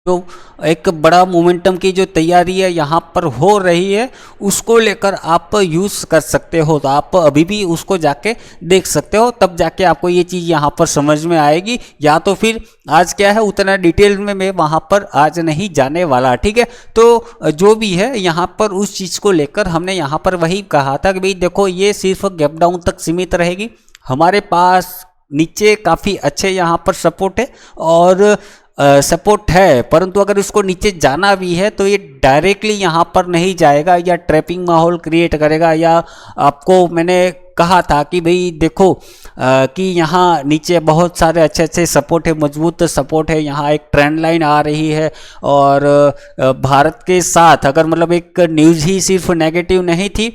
जो एक बड़ा मोमेंटम की जो तैयारी है यहाँ पर हो रही है, उसको लेकर आप यूज़ कर सकते हो। तो आप अभी भी उसको जाके देख सकते हो, तब जाके आपको ये चीज़ यहाँ पर समझ में आएगी। या तो फिर आज क्या है, उतना डिटेल में मैं वहाँ पर आज नहीं जाने वाला, ठीक है। तो जो भी है यहाँ पर उस चीज़ को लेकर हमने यहाँ पर वही कहा था कि भाई देखो, ये सिर्फ गैप डाउन तक सीमित रहेगी। हमारे पास नीचे काफ़ी अच्छे यहाँ पर सपोर्ट है और सपोर्ट है, परंतु अगर उसको नीचे जाना भी है तो ये डायरेक्टली यहाँ पर नहीं जाएगा या ट्रैपिंग माहौल क्रिएट करेगा। या आपको मैंने कहा था कि भाई देखो कि यहाँ नीचे बहुत सारे अच्छे अच्छे सपोर्ट है, मजबूत सपोर्ट है, यहाँ एक ट्रेंड लाइन आ रही है। और भारत के साथ अगर मतलब एक न्यूज़ ही सिर्फ नेगेटिव नहीं थी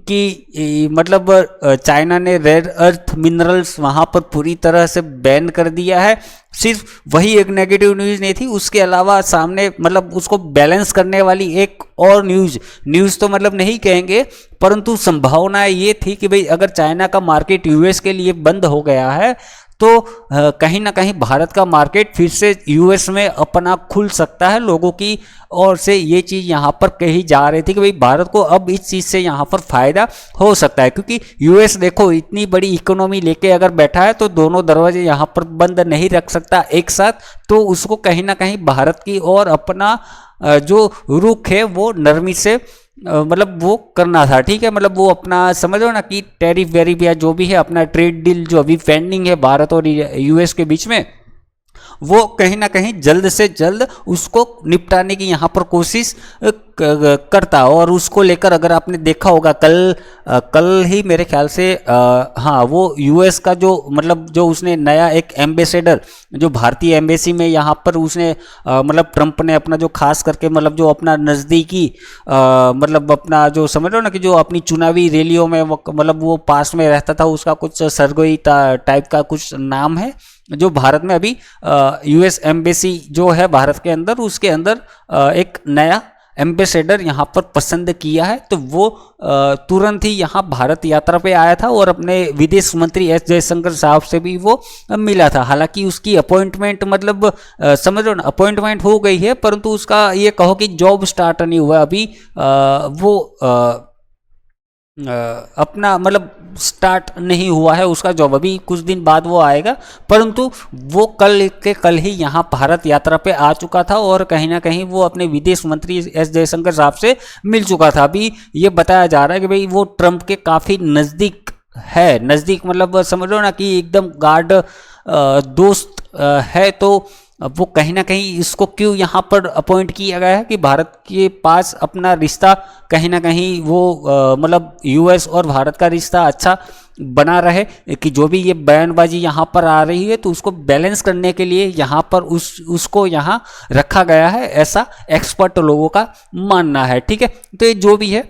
कि मतलब चाइना ने रेयर अर्थ मिनरल्स वहाँ पर पूरी तरह से बैन कर दिया है, सिर्फ वही एक नेगेटिव न्यूज़ नहीं थी। उसके अलावा सामने मतलब उसको बैलेंस करने वाली एक और न्यूज़ तो मतलब नहीं कहेंगे, परंतु संभावना ये थी कि भाई अगर चाइना का मार्केट यूएस के लिए बंद हो गया है तो कहीं ना कहीं भारत का मार्केट फिर से यूएस में अपना खुल सकता है। लोगों की ओर से ये चीज़ यहाँ पर कही जा रही थी कि भाई भारत को अब इस चीज़ से यहाँ पर फायदा हो सकता है, क्योंकि यूएस देखो इतनी बड़ी इकोनॉमी लेके अगर बैठा है तो दोनों दरवाजे यहाँ पर बंद नहीं रख सकता एक साथ। तो उसको कहीं ना कहीं भारत की ओर अपना जो रुख है वो नरमी से मतलब वो करना था, ठीक है। मतलब वो अपना समझो ना कि टैरिफ वेरिफ या जो भी है अपना ट्रेड डील जो अभी पेंडिंग है भारत और यूएस के बीच में, वो कहीं ना कहीं जल्द से जल्द उसको निपटाने की यहाँ पर कोशिश करता। और उसको लेकर अगर आपने देखा होगा कल ही मेरे ख्याल से हाँ, वो यूएस का जो मतलब जो उसने नया एक एम्बेसडर जो भारतीय एम्बेसी में यहाँ पर उसने मतलब ट्रंप ने अपना जो खास करके मतलब जो अपना नज़दीकी मतलब अपना जो समझ लो ना कि जो अपनी चुनावी रैलियों में मतलब वो पास में रहता था, उसका कुछ सरगोई टाइप का कुछ नाम है, जो भारत में अभी यूएस एम्बेसी जो है भारत के अंदर, उसके अंदर एक नया एम्बेसडर यहाँ पर पसंद किया है। तो वो तुरंत ही यहाँ भारत यात्रा पे आया था और अपने विदेश मंत्री एस जयशंकर साहब से भी वो मिला था। हालांकि उसकी अपॉइंटमेंट मतलब समझ लो ना अपॉइंटमेंट हो गई है, परंतु उसका ये कहो कि जॉब स्टार्ट नहीं हुआ अभी। वो अपना मतलब स्टार्ट नहीं हुआ है उसका जॉब, अभी कुछ दिन बाद वो आएगा, परंतु वो कल के कल ही यहाँ भारत यात्रा पे आ चुका था और कहीं ना कहीं वो अपने विदेश मंत्री एस जयशंकर साहब से मिल चुका था। अभी ये बताया जा रहा है कि भाई वो ट्रंप के काफ़ी नज़दीक है, नज़दीक मतलब समझ लो ना कि एकदम गार्ड दोस्त है। तो वो कहीं ना कहीं इसको क्यों यहाँ पर अपॉइंट किया गया है कि भारत के पास अपना रिश्ता कहीं ना कहीं वो मतलब यूएस और भारत का रिश्ता अच्छा बना रहे, कि जो भी ये बयानबाजी यहाँ पर आ रही है तो उसको बैलेंस करने के लिए यहाँ पर उसको यहाँ रखा गया है, ऐसा एक्सपर्ट लोगों का मानना है। ठीक है, तो ये जो भी है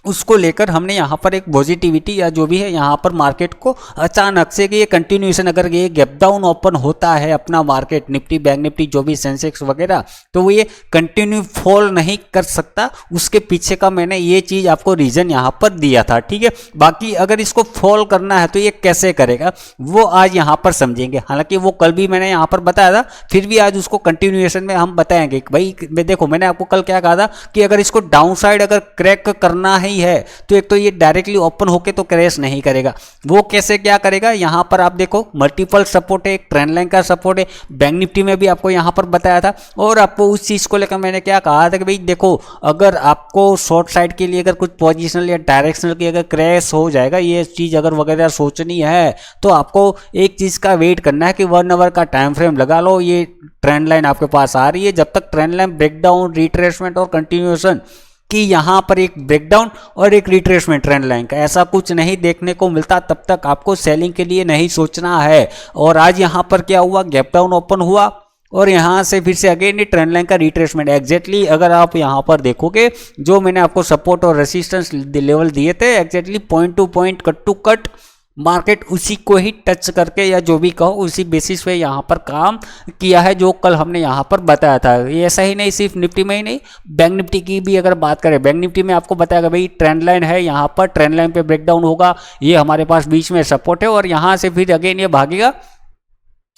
उसको लेकर हमने यहाँ पर एक पॉजिटिविटी या जो भी है यहाँ पर मार्केट को अचानक से कि ये कंटिन्यूएशन अगर ये गैप डाउन ओपन होता है अपना मार्केट निफ्टी बैंक निफ्टी जो भी सेंसेक्स वगैरह, तो वो ये कंटिन्यू फॉल नहीं कर सकता। उसके पीछे का मैंने ये चीज़ आपको रीज़न यहाँ पर दिया था। ठीक है, बाकी अगर इसको फॉल करना है तो ये कैसे करेगा वो आज यहाँ पर समझेंगे। हालांकि वो कल भी मैंने यहाँ पर बताया था, फिर भी आज उसको कंटिन्यूएशन में हम बताएंगे कि भाई देखो मैंने आपको कल क्या कहा था कि अगर इसको डाउन साइड अगर क्रैक करना है तो एक तो ये डायरेक्टली ओपन होके तो क्रैश नहीं करेगा, वो कैसे क्या करेगा। यहां पर आप देखो मल्टीपल सपोर्ट है, एक ट्रेंड लाइन का सपोर्ट है, बैंक निफ्टी में भी आपको यहां पर बताया था। और आपको उस चीज को लेकर मैंने क्या कहा था कि भाई देखो अगर आपको शॉर्ट साइड के लिए अगर कुछ पोजिशनल या डायरेक्शनल की अगर क्रैश हो जाएगा ये चीज अगर वगैरह सोचनी है तो आपको एक चीज का वेट करना है कि 1 आवर का टाइम फ्रेम लगा लो, ये ट्रेंड लाइन आपके पास आ रही है। जब तक ट्रेंड लाइन ब्रेकडाउन रिट्रेसमेंट और कंटिन्यूएशन कि यहाँ पर एक ब्रेकडाउन और एक रिट्रेसमेंट ट्रेंड लाइन का ऐसा कुछ नहीं देखने को मिलता, तब तक आपको सेलिंग के लिए नहीं सोचना है। और आज यहाँ पर क्या हुआ, गैप डाउन ओपन हुआ और यहाँ से फिर से अगेन ये ट्रेंड लाइन का रिट्रेसमेंट एग्जैक्टली अगर आप यहाँ पर देखोगे जो मैंने आपको सपोर्ट और रेसिस्टेंस लेवल दिए थे exactly point to point cut to cut market उसी को ही टच करके या जो भी कहो उसी बेसिस पे यहाँ पर काम किया है जो कल हमने यहाँ पर बताया था। ये ऐसा ही नहीं सिर्फ निफ्टी में ही नहीं, बैंक निफ्टी की भी अगर बात करें, बैंक निफ्टी में आपको बताया भाई ट्रेंड लाइन है, यहाँ पर ट्रेंड लाइन पे ब्रेकडाउन होगा, ये हमारे पास बीच में सपोर्ट है और यहाँ से फिर अगेन ये भागेगा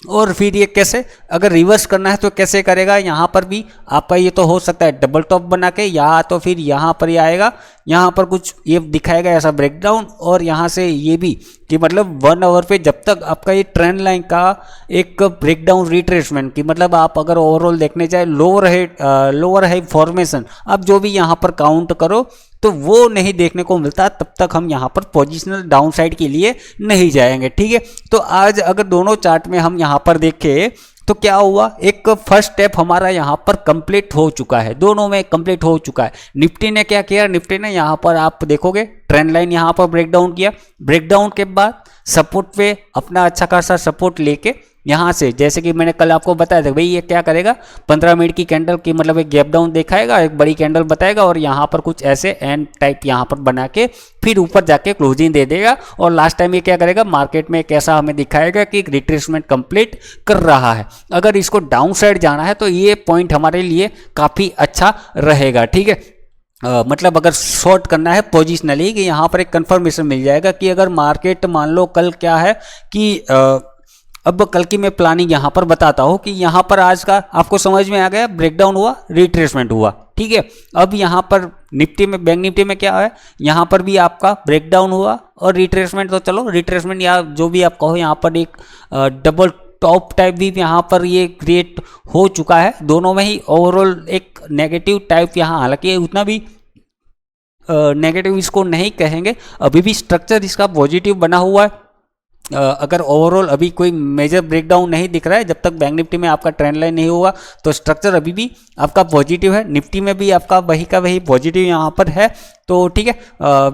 और फिर ये कैसे अगर रिवर्स करना है तो कैसे करेगा। यहाँ पर भी आपका ये तो हो सकता है डबल टॉप बना के या तो फिर यहाँ पर ही आएगा, यहाँ पर कुछ ये दिखाएगा ऐसा ब्रेकडाउन और यहाँ से ये भी कि मतलब 1 आवर पे जब तक आपका ये ट्रेंड लाइन का एक ब्रेकडाउन रिट्रेसमेंट की मतलब आप अगर ओवरऑल देखने जाए लोअर हाई फॉर्मेशन आप जो भी यहाँ पर काउंट करो तो वो नहीं देखने को मिलता, तब तक हम यहाँ पर पोजिशनल डाउन साइड के लिए नहीं जाएंगे। ठीक है, तो आज अगर दोनों चार्ट में हम यहाँ पर देखें तो क्या हुआ, एक फर्स्ट स्टेप हमारा यहाँ पर कंप्लीट हो चुका है, दोनों में कंप्लीट हो चुका है। निफ्टी ने क्या किया, निफ्टी ने यहाँ पर आप देखोगे ट्रेंड लाइन यहाँ पर ब्रेकडाउन किया, ब्रेकडाउन के बाद सपोर्ट पे अपना अच्छा खासा सपोर्ट लेके यहाँ से जैसे कि मैंने कल आपको बताया था भाई ये क्या करेगा 15 मिनट की कैंडल की मतलब एक गैप डाउन दिखाएगा, एक बड़ी कैंडल बताएगा और यहाँ पर कुछ ऐसे एन टाइप यहाँ पर बना के फिर ऊपर जाके क्लोजिंग दे देगा और लास्ट टाइम ये क्या करेगा मार्केट में कैसा हमें दिखाएगा कि रिट्रेसमेंट कंप्लीट कर रहा है। अगर इसको डाउन साइड जाना है तो ये पॉइंट हमारे लिए काफ़ी अच्छा रहेगा। ठीक है, मतलब अगर शॉर्ट करना है पोजिशनली कि यहाँ पर एक कंफर्मेशन मिल जाएगा कि अगर मार्केट मान लो कल क्या है कि अब कल की मैं प्लानिंग यहाँ पर बताता हूँ कि यहाँ पर आज का आपको समझ में आ गया, ब्रेकडाउन हुआ रिट्रेसमेंट हुआ। ठीक है, अब यहाँ पर निफ्टी में बैंक निफ्टी में क्या है, यहाँ पर भी आपका ब्रेकडाउन हुआ और रिट्रेसमेंट, तो चलो रिट्रेसमेंट या जो भी आप कहो यहाँ पर एक डबल टॉप टाइप भी यहाँ पर ये क्रिएट हो चुका है। दोनों में ही ओवरऑल एक नेगेटिव टाइप यहाँ, हालांकि उतना भी नेगेटिव इसको नहीं कहेंगे, अभी भी स्ट्रक्चर इसका पॉजिटिव बना हुआ है। अगर ओवरऑल अभी कोई मेजर ब्रेकडाउन नहीं दिख रहा है, जब तक बैंक निफ्टी में आपका ट्रेंड लाइन नहीं होगा तो स्ट्रक्चर अभी भी आपका पॉजिटिव है, निफ्टी में भी आपका वही का वही पॉजिटिव यहाँ पर है। तो ठीक है,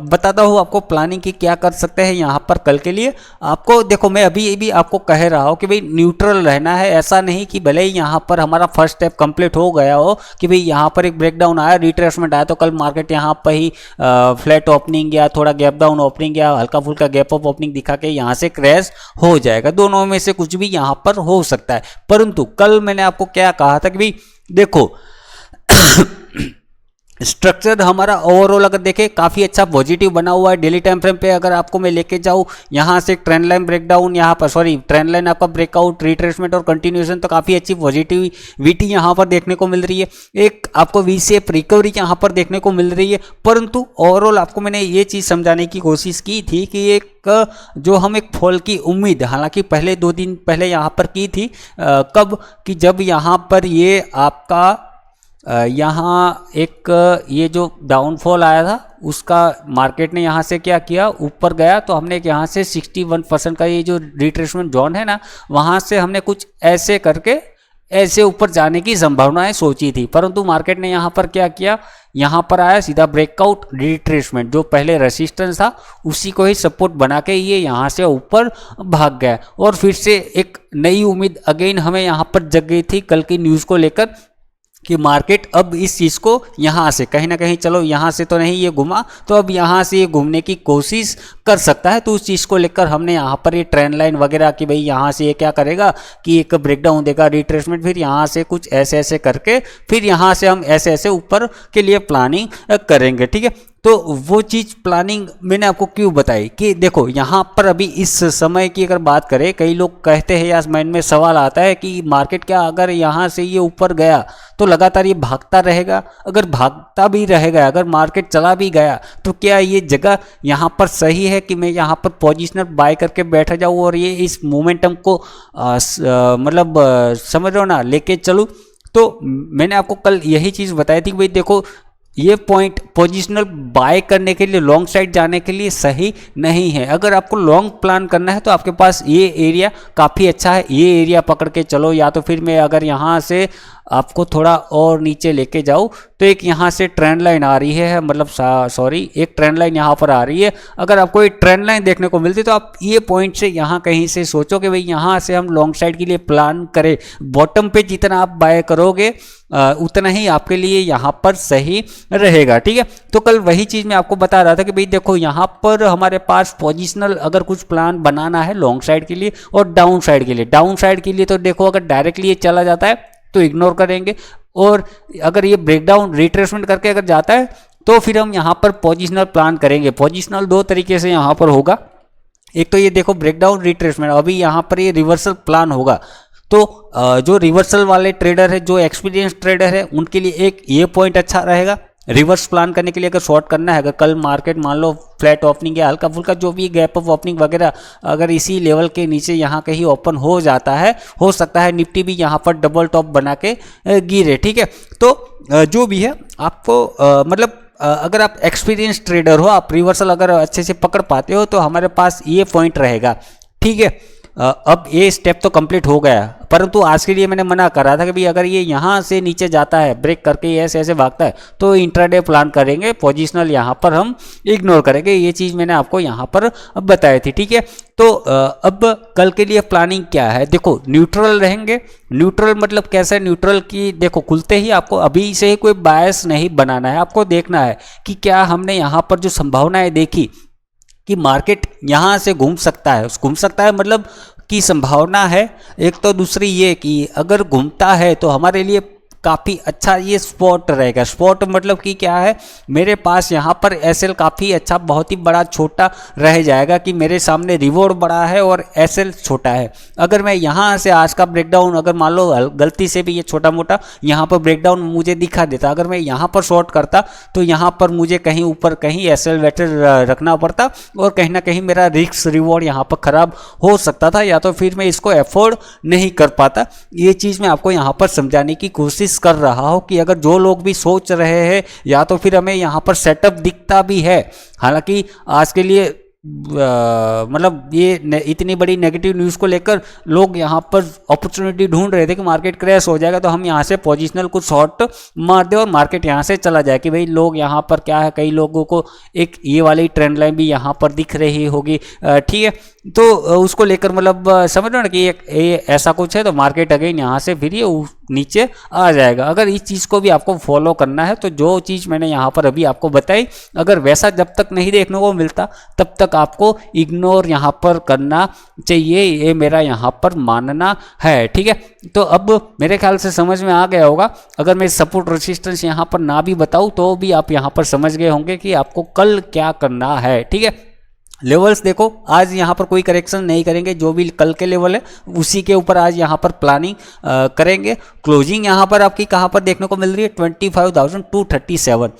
बताता हूँ आपको प्लानिंग की क्या कर सकते हैं यहाँ पर कल के लिए। आपको देखो मैं अभी भी आपको कह रहा हूँ कि भाई न्यूट्रल रहना है, ऐसा नहीं कि भले ही यहाँ पर हमारा फर्स्ट स्टेप कंप्लीट हो गया हो कि भाई यहाँ पर एक ब्रेकडाउन आया रिट्रेसमेंट आया तो कल मार्केट यहाँ पर ही फ्लैट ओपनिंग या थोड़ा गैप डाउन ओपनिंग या हल्का फुल्का गैप अप ओपनिंग दिखा के यहाँ से क्रैश हो जाएगा। दोनों में से कुछ भी यहाँ पर हो सकता है, परंतु कल मैंने आपको क्या कहा था कि भाई देखो स्ट्रक्चर हमारा ओवरऑल अगर देखें काफ़ी अच्छा पॉजिटिव बना हुआ है। डेली टाइम फ्रेम पे अगर आपको मैं लेके जाऊँ, यहाँ से ट्रेंड लाइन ब्रेकडाउन, यहाँ पर सॉरी ट्रेंड लाइन आपका ब्रेकआउट, रिट्रेसमेंट और कंटिन्यूएशन, तो काफ़ी अच्छी पॉजिटिविटी यहाँ पर देखने को मिल रही है। एक आपको वी शेप रिकवरी यहाँ पर देखने को मिल रही है। परंतु ओवरऑल आपको मैंने ये चीज़ समझाने की कोशिश की थी कि एक जो हम एक फॉल की उम्मीद हालांकि पहले 2 दिन पहले यहाँ पर की थी, कब कि जब यहाँ पर ये आपका यहाँ एक ये जो डाउनफॉल आया था उसका मार्केट ने यहाँ से क्या किया, ऊपर गया, तो हमने यहाँ से 61% का ये जो रिट्रेसमेंट जोन है ना, वहाँ से हमने कुछ ऐसे करके ऐसे ऊपर जाने की संभावनाएं सोची थी। परंतु मार्केट ने यहाँ पर क्या किया, यहाँ पर आया सीधा ब्रेकआउट, रिट्रेसमेंट, जो पहले रेसिस्टेंस था उसी को ही सपोर्ट बना के ये यहाँ से ऊपर भाग गया और फिर से एक नई उम्मीद अगेन हमें यहाँ पर जग गई थी कल की न्यूज़ को लेकर कि मार्केट अब इस चीज़ को यहाँ से कहीं ना कहीं, चलो यहाँ से तो नहीं ये घुमा, तो अब यहाँ से ये घूमने की कोशिश कर सकता है। तो उस चीज़ को लेकर हमने यहाँ पर ये ट्रेंड लाइन वगैरह कि भाई यहाँ से ये क्या करेगा कि एक ब्रेकडाउन देगा, रिट्रेसमेंट, फिर यहाँ से कुछ ऐसे ऐसे करके फिर यहाँ से हम ऐसे ऐसे ऊपर के लिए प्लानिंग करेंगे। ठीक है, तो वो चीज़ प्लानिंग मैंने आपको क्यों बताई कि देखो यहाँ पर अभी इस समय की अगर बात करें, कई लोग कहते हैं या माइंड में सवाल आता है कि मार्केट क्या अगर यहाँ से ये ऊपर गया तो लगातार ये भागता रहेगा, अगर भागता भी रहेगा, अगर मार्केट चला भी गया तो क्या ये जगह यहाँ पर सही है कि मैं यहाँ पर पोजिशनल बाय करके बैठ जाऊँ और ये इस मोमेंटम को मतलब समझ रहे हो ना लेके चलूँ। तो मैंने आपको कल यही चीज़ बताई थी कि भाई देखो ये पॉइंट पोजिशनल बाय करने के लिए, लॉन्ग साइड जाने के लिए सही नहीं है। अगर आपको लॉन्ग प्लान करना है तो आपके पास ये एरिया काफ़ी अच्छा है, ये एरिया पकड़ के चलो, या तो फिर मैं अगर यहाँ से आपको थोड़ा और नीचे लेके जाऊँ तो एक यहाँ से ट्रेंड लाइन आ रही है, मतलब सॉरी एक ट्रेंड लाइन यहाँ पर आ रही है। अगर आपको एक ट्रेंड लाइन देखने को मिलती तो आप ये पॉइंट से यहाँ कहीं से सोचो कि भाई यहाँ से हम लॉन्ग साइड के लिए प्लान करें। बॉटम पे जितना आप बाय करोगे उतना ही आपके लिए यहाँ पर सही रहेगा। ठीक है, तो कल वही चीज़ मैं आपको बता रहा था कि भाई देखो यहाँ पर हमारे पास पोजिशनल अगर कुछ प्लान बनाना है लॉन्ग साइड के लिए और डाउन साइड के लिए, डाउन साइड के लिए तो देखो अगर डायरेक्टली ये चला जाता है तो इग्नोर करेंगे, और अगर ये ब्रेकडाउन रिट्रेसमेंट करके अगर जाता है तो फिर हम यहाँ पर पोजिशनल प्लान करेंगे। पोजिशनल 2 तरीके से यहाँ पर होगा, एक तो ये देखो ब्रेकडाउन रिट्रेसमेंट, अभी यहाँ पर ये रिवर्सल प्लान होगा। तो जो रिवर्सल वाले ट्रेडर है, जो एक्सपीरियंस ट्रेडर है, उनके लिए एक ये पॉइंट अच्छा रहेगा रिवर्स प्लान करने के लिए। अगर शॉर्ट करना है, अगर कल मार्केट मान लो फ्लैट ओपनिंग या हल्का फुल्का जो भी गैप ऑफ ओपनिंग वगैरह अगर इसी लेवल के नीचे यहाँ कहीं ओपन हो जाता है, हो सकता है निफ्टी भी यहाँ पर डबल टॉप बना के गिरे। ठीक है, तो जो भी है आपको मतलब अगर आप एक्सपीरियंस ट्रेडर हो, आप रिवर्सल अगर अच्छे से पकड़ पाते हो तो हमारे पास ये पॉइंट रहेगा। ठीक है, अब ये स्टेप तो कंप्लीट हो गया, परंतु आज के लिए मैंने मना कर रहा था कि भाई अगर ये यहाँ से नीचे जाता है, ब्रेक करके ऐसे ऐसे भागता है, तो इंट्राडे प्लान करेंगे, पोजिशनल यहाँ पर हम इग्नोर करेंगे। ये चीज़ मैंने आपको यहाँ पर बताई थी। ठीक है, तो अब कल के लिए प्लानिंग क्या है, देखो न्यूट्रल रहेंगे। न्यूट्रल मतलब कैसा है, न्यूट्रल की देखो खुलते ही आपको अभी से ही कोई बायस नहीं बनाना है, आपको देखना है कि क्या हमने यहाँ पर जो संभावनाएं देखी कि मार्केट यहाँ से घूम सकता है, घूम सकता है मतलब की संभावना है एक, तो दूसरी ये कि अगर घूमता है तो हमारे लिए काफ़ी अच्छा ये स्पॉट रहेगा। स्पॉट मतलब कि क्या है, मेरे पास यहाँ पर एसएल काफ़ी अच्छा, बहुत ही बड़ा छोटा रह जाएगा कि मेरे सामने रिवॉर्ड बड़ा है और एसएल छोटा है। अगर मैं यहाँ से आज का ब्रेकडाउन अगर मान लो गलती से भी ये छोटा मोटा यहाँ पर ब्रेकडाउन मुझे दिखा देता, अगर मैं यहाँ पर शॉर्ट करता तो यहाँ पर मुझे कहीं ऊपर कहीं एसएल वेटर रखना पड़ता और कहीं ना कहीं मेरा रिस्क रिवॉर्ड यहाँ पर ख़राब हो सकता था, या तो फिर मैं इसको अफोर्ड नहीं कर पाता। ये चीज़ मैं आपको यहाँ पर समझाने की कोशिश कर रहा हूं कि अगर जो लोग भी सोच रहे हैं या तो फिर हमें यहां पर सेटअप दिखता भी है, हालांकि आज के लिए मतलब ये इतनी बड़ी नेगेटिव न्यूज़ को लेकर लोग यहाँ पर अपॉर्चुनिटी ढूंढ रहे थे कि मार्केट क्रैश हो जाएगा तो हम यहाँ से पोजिशनल कुछ शॉर्ट मार दे और मार्केट यहाँ से चला जाए, कि भाई लोग यहाँ पर क्या है, कई लोगों को एक ये वाली ट्रेंड लाइन भी यहाँ पर दिख रही होगी। ठीक है, तो उसको लेकर मतलब समझ लो ना कि ये ऐसा कुछ है, तो मार्केट अगेन यहाँ से फिर ये नीचे आ जाएगा। अगर इस चीज़ को भी आपको फॉलो करना है तो जो चीज़ मैंने यहाँ पर अभी आपको बताई, अगर वैसा जब तक नहीं देखने को मिलता तब तक आपको इग्नोर यहाँ पर करना चाहिए, ये मेरा यहाँ पर मानना है। ठीक है, तो अब मेरे ख्याल से समझ में आ गया होगा। अगर मैं सपोर्ट रेजिस्टेंस यहाँ पर ना भी बताऊँ तो भी आप यहाँ पर समझ गए होंगे कि आपको कल क्या करना है। ठीक है, लेवल्स देखो, आज यहाँ पर कोई करेक्शन नहीं करेंगे, जो भी कल के लेवल है उसी के ऊपर आज यहाँ पर प्लानिंग करेंगे। क्लोजिंग यहाँ पर आपकी कहाँ पर देखने को मिल रही है, 25,237।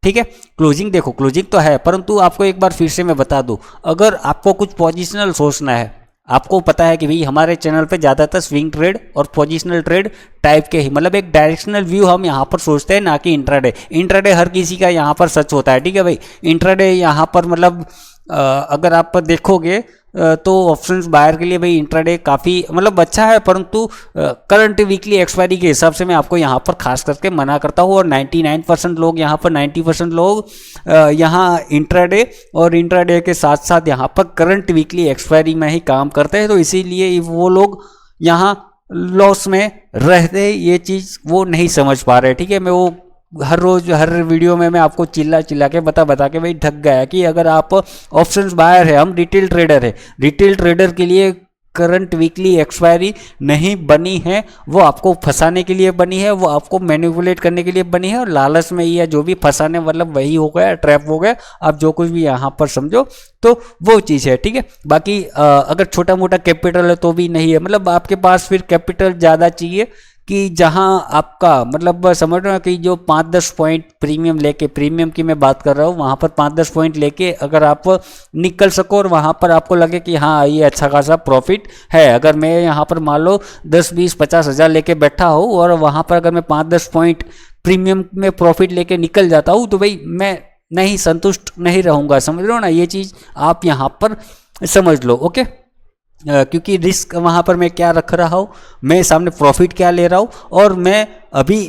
ठीक है, क्लोजिंग देखो, क्लोजिंग तो है, परंतु आपको एक बार फिर से मैं बता दूं, अगर आपको कुछ पोजिशनल सोचना है, आपको पता है कि भाई हमारे चैनल पे ज़्यादातर स्विंग ट्रेड और पोजिशनल ट्रेड टाइप के ही, मतलब एक डायरेक्शनल व्यू हम यहाँ पर सोचते हैं, ना कि इंट्राडे। इंट्राडे हर किसी का यहाँ पर सच होता है। ठीक है भाई, इंट्राडे यहाँ पर मतलब अगर आप देखोगे तो ऑप्शंस बायर के लिए भाई इंट्राडे काफ़ी मतलब अच्छा है, परंतु करंट वीकली एक्सपायरी के हिसाब से मैं आपको यहाँ पर खास करके मना करता हूँ। और 99% लोग यहाँ पर 90% लोग यहाँ इंट्राडे और इंट्राडे के साथ साथ यहाँ पर करंट वीकली एक्सपायरी में ही काम करते हैं, तो इसीलिए वो लोग यहाँ लॉस में रहते, ये चीज़ वो नहीं समझ पा रहे। ठीक है, मैं वो हर रोज हर वीडियो में मैं आपको चिल्ला के बता के भाई थक गया कि अगर आप ऑप्शंस बायर है, हम रिटेल ट्रेडर है, रिटेल ट्रेडर के लिए करंट वीकली एक्सपायरी नहीं बनी है, वो आपको फंसाने के लिए बनी है, वो आपको मैनिपुलेट करने के लिए बनी है, और लालच में ही है, जो भी फंसाने मतलब वही हो गया, ट्रैप हो गया, आप जो कुछ भी यहाँ पर समझो तो वो चीज़ है। ठीक है, बाकी अगर छोटा मोटा कैपिटल है तो भी नहीं है, मतलब आपके पास फिर कैपिटल ज़्यादा चाहिए कि जहां आपका मतलब समझ रहे हो कि जो 5-10 पॉइंट प्रीमियम लेके, प्रीमियम की मैं बात कर रहा हूँ, वहां पर 5-10 पॉइंट लेके अगर आप निकल सको और वहां पर आपको लगे कि हाँ ये अच्छा खासा प्रॉफिट है। अगर मैं यहाँ पर मान लो 10-20-50 हज़ार लेके बैठा हूँ और वहां पर अगर मैं 5-10 पॉइंट प्रीमियम में प्रॉफिट लेके निकल जाता हूँ तो भाई मैं नहीं संतुष्ट नहीं रहूँगा। समझ रहे हो ना, ये चीज़ आप यहाँ पर समझ लो। ओके, क्योंकि रिस्क वहाँ पर मैं क्या रख रहा हूँ, मैं सामने प्रॉफिट क्या ले रहा हूँ, और मैं अभी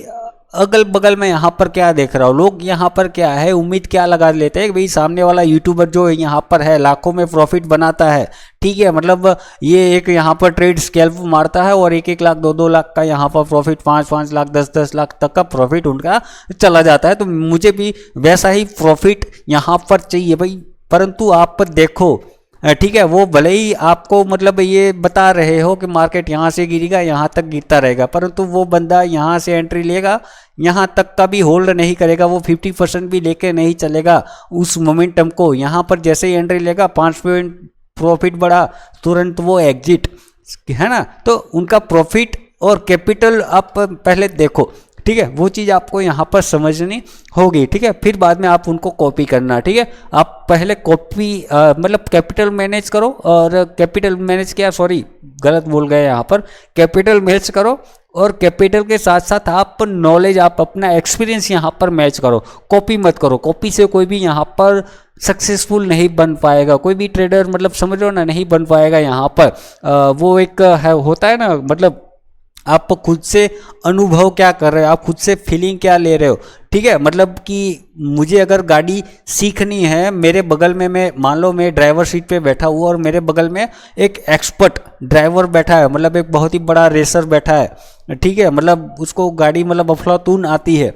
अगल बगल में यहाँ पर क्या देख रहा हूँ। लोग यहाँ पर क्या है, उम्मीद क्या लगा लेते हैं कि भाई सामने वाला यूट्यूबर जो यहाँ पर है लाखों में प्रॉफिट बनाता है। ठीक है, मतलब ये एक यहाँ पर ट्रेड स्कैल्प मारता है और 1-1 लाख 2-2 लाख का यहाँ पर प्रॉफिट, 5-5 लाख 10-10 लाख तक का प्रॉफिट उनका चला जाता है। तो मुझे भी वैसा ही प्रॉफिट यहाँ पर चाहिए भाई, परंतु आप देखो, ठीक है, वो भले ही आपको मतलब ये बता रहे हो कि मार्केट यहाँ से गिरेगा, यहाँ तक गिरता रहेगा, परंतु वो बंदा यहाँ से एंट्री लेगा, यहाँ तक का भी होल्ड नहीं करेगा, वो 50% भी लेके नहीं चलेगा उस मोमेंटम को। यहाँ पर जैसे ही एंट्री लेगा, 5 पॉइंट प्रॉफिट बढ़ा, तुरंत वो एग्जिट, है ना। तो उनका प्रॉफिट और कैपिटल आप पहले देखो। ठीक है, वो चीज़ आपको यहाँ पर समझनी होगी। ठीक है, फिर बाद में आप उनको कॉपी करना। ठीक है, आप पहले कॉपी मतलब कैपिटल मैनेज करो, और कैपिटल मैनेज किया, सॉरी गलत बोल गए यहाँ पर, कैपिटल मैच करो, और कैपिटल के साथ साथ आप नॉलेज, आप अपना एक्सपीरियंस यहाँ पर मैच करो, कॉपी मत करो। कॉपी से कोई भी यहाँ पर सक्सेसफुल नहीं बन पाएगा, कोई भी ट्रेडर मतलब समझ लो ना नहीं बन पाएगा यहाँ पर। वो एक है, होता है ना, मतलब आप खुद से अनुभव क्या कर रहे हो, आप खुद से फीलिंग क्या ले रहे हो। ठीक है, मतलब कि मुझे अगर गाड़ी सीखनी है, मेरे बगल में मैं मान लो मैं ड्राइवर सीट पे बैठा हुआ और मेरे बगल में एक एक्सपर्ट ड्राइवर बैठा है, मतलब एक बहुत ही बड़ा रेसर बैठा है। ठीक है, मतलब उसको गाड़ी मतलब अफलातून आती है,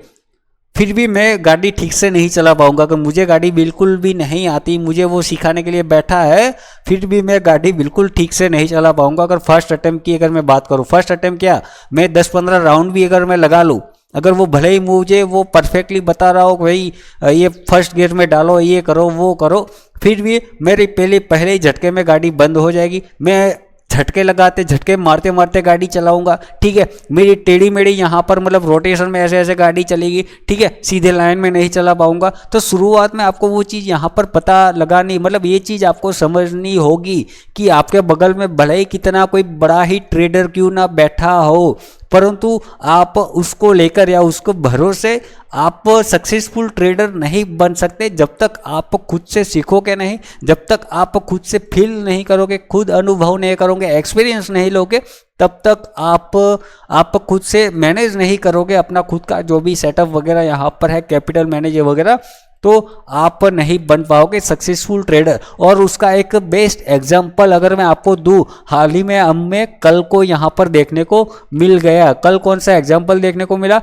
फिर भी मैं गाड़ी ठीक से नहीं चला पाऊंगा। अगर मुझे गाड़ी बिल्कुल भी नहीं आती, मुझे वो सिखाने के लिए बैठा है, फिर भी मैं गाड़ी बिल्कुल ठीक से नहीं चला पाऊंगा। अगर फर्स्ट अटेम्प्ट की अगर मैं बात करूं, फर्स्ट अटेम्प्ट क्या, मैं 10-15 राउंड भी अगर मैं लगा लूं, अगर वो भले ही मुझे वो परफेक्टली बता रहा हो कि भाई ये फर्स्ट गियर में डालो, ये करो वो करो, फिर भी मेरी पहले ही झटके में गाड़ी बंद हो जाएगी। मैं झटके मारते मारते गाड़ी चलाऊंगा। ठीक है, मेरी टेढ़ी मेढ़ी यहाँ पर मतलब रोटेशन में ऐसे ऐसे गाड़ी चलेगी। ठीक है, सीधे लाइन में नहीं चला पाऊंगा। तो शुरुआत में आपको वो चीज़ यहाँ पर पता लगानी, मतलब ये चीज़ आपको समझनी होगी कि आपके बगल में भले ही कितना कोई बड़ा ही ट्रेडर क्यों ना बैठा हो, परंतु आप उसको लेकर या उसको भरोसे आप सक्सेसफुल ट्रेडर नहीं बन सकते जब तक आप खुद से सीखोगे नहीं, जब तक आप खुद से फील नहीं करोगे, खुद अनुभव नहीं करोगे, एक्सपीरियंस नहीं लोगे, तब तक आप खुद से मैनेज नहीं करोगे अपना खुद का जो भी सेटअप वगैरह यहाँ पर है, कैपिटल मैनेज वगैरह, तो आप नहीं बन पाओगे सक्सेसफुल ट्रेडर। और उसका एक बेस्ट एग्जांपल अगर मैं आपको दूं, हाल ही में हमें कल को यहाँ पर देखने को मिल गया। कल कौन सा एग्जांपल देखने को मिला?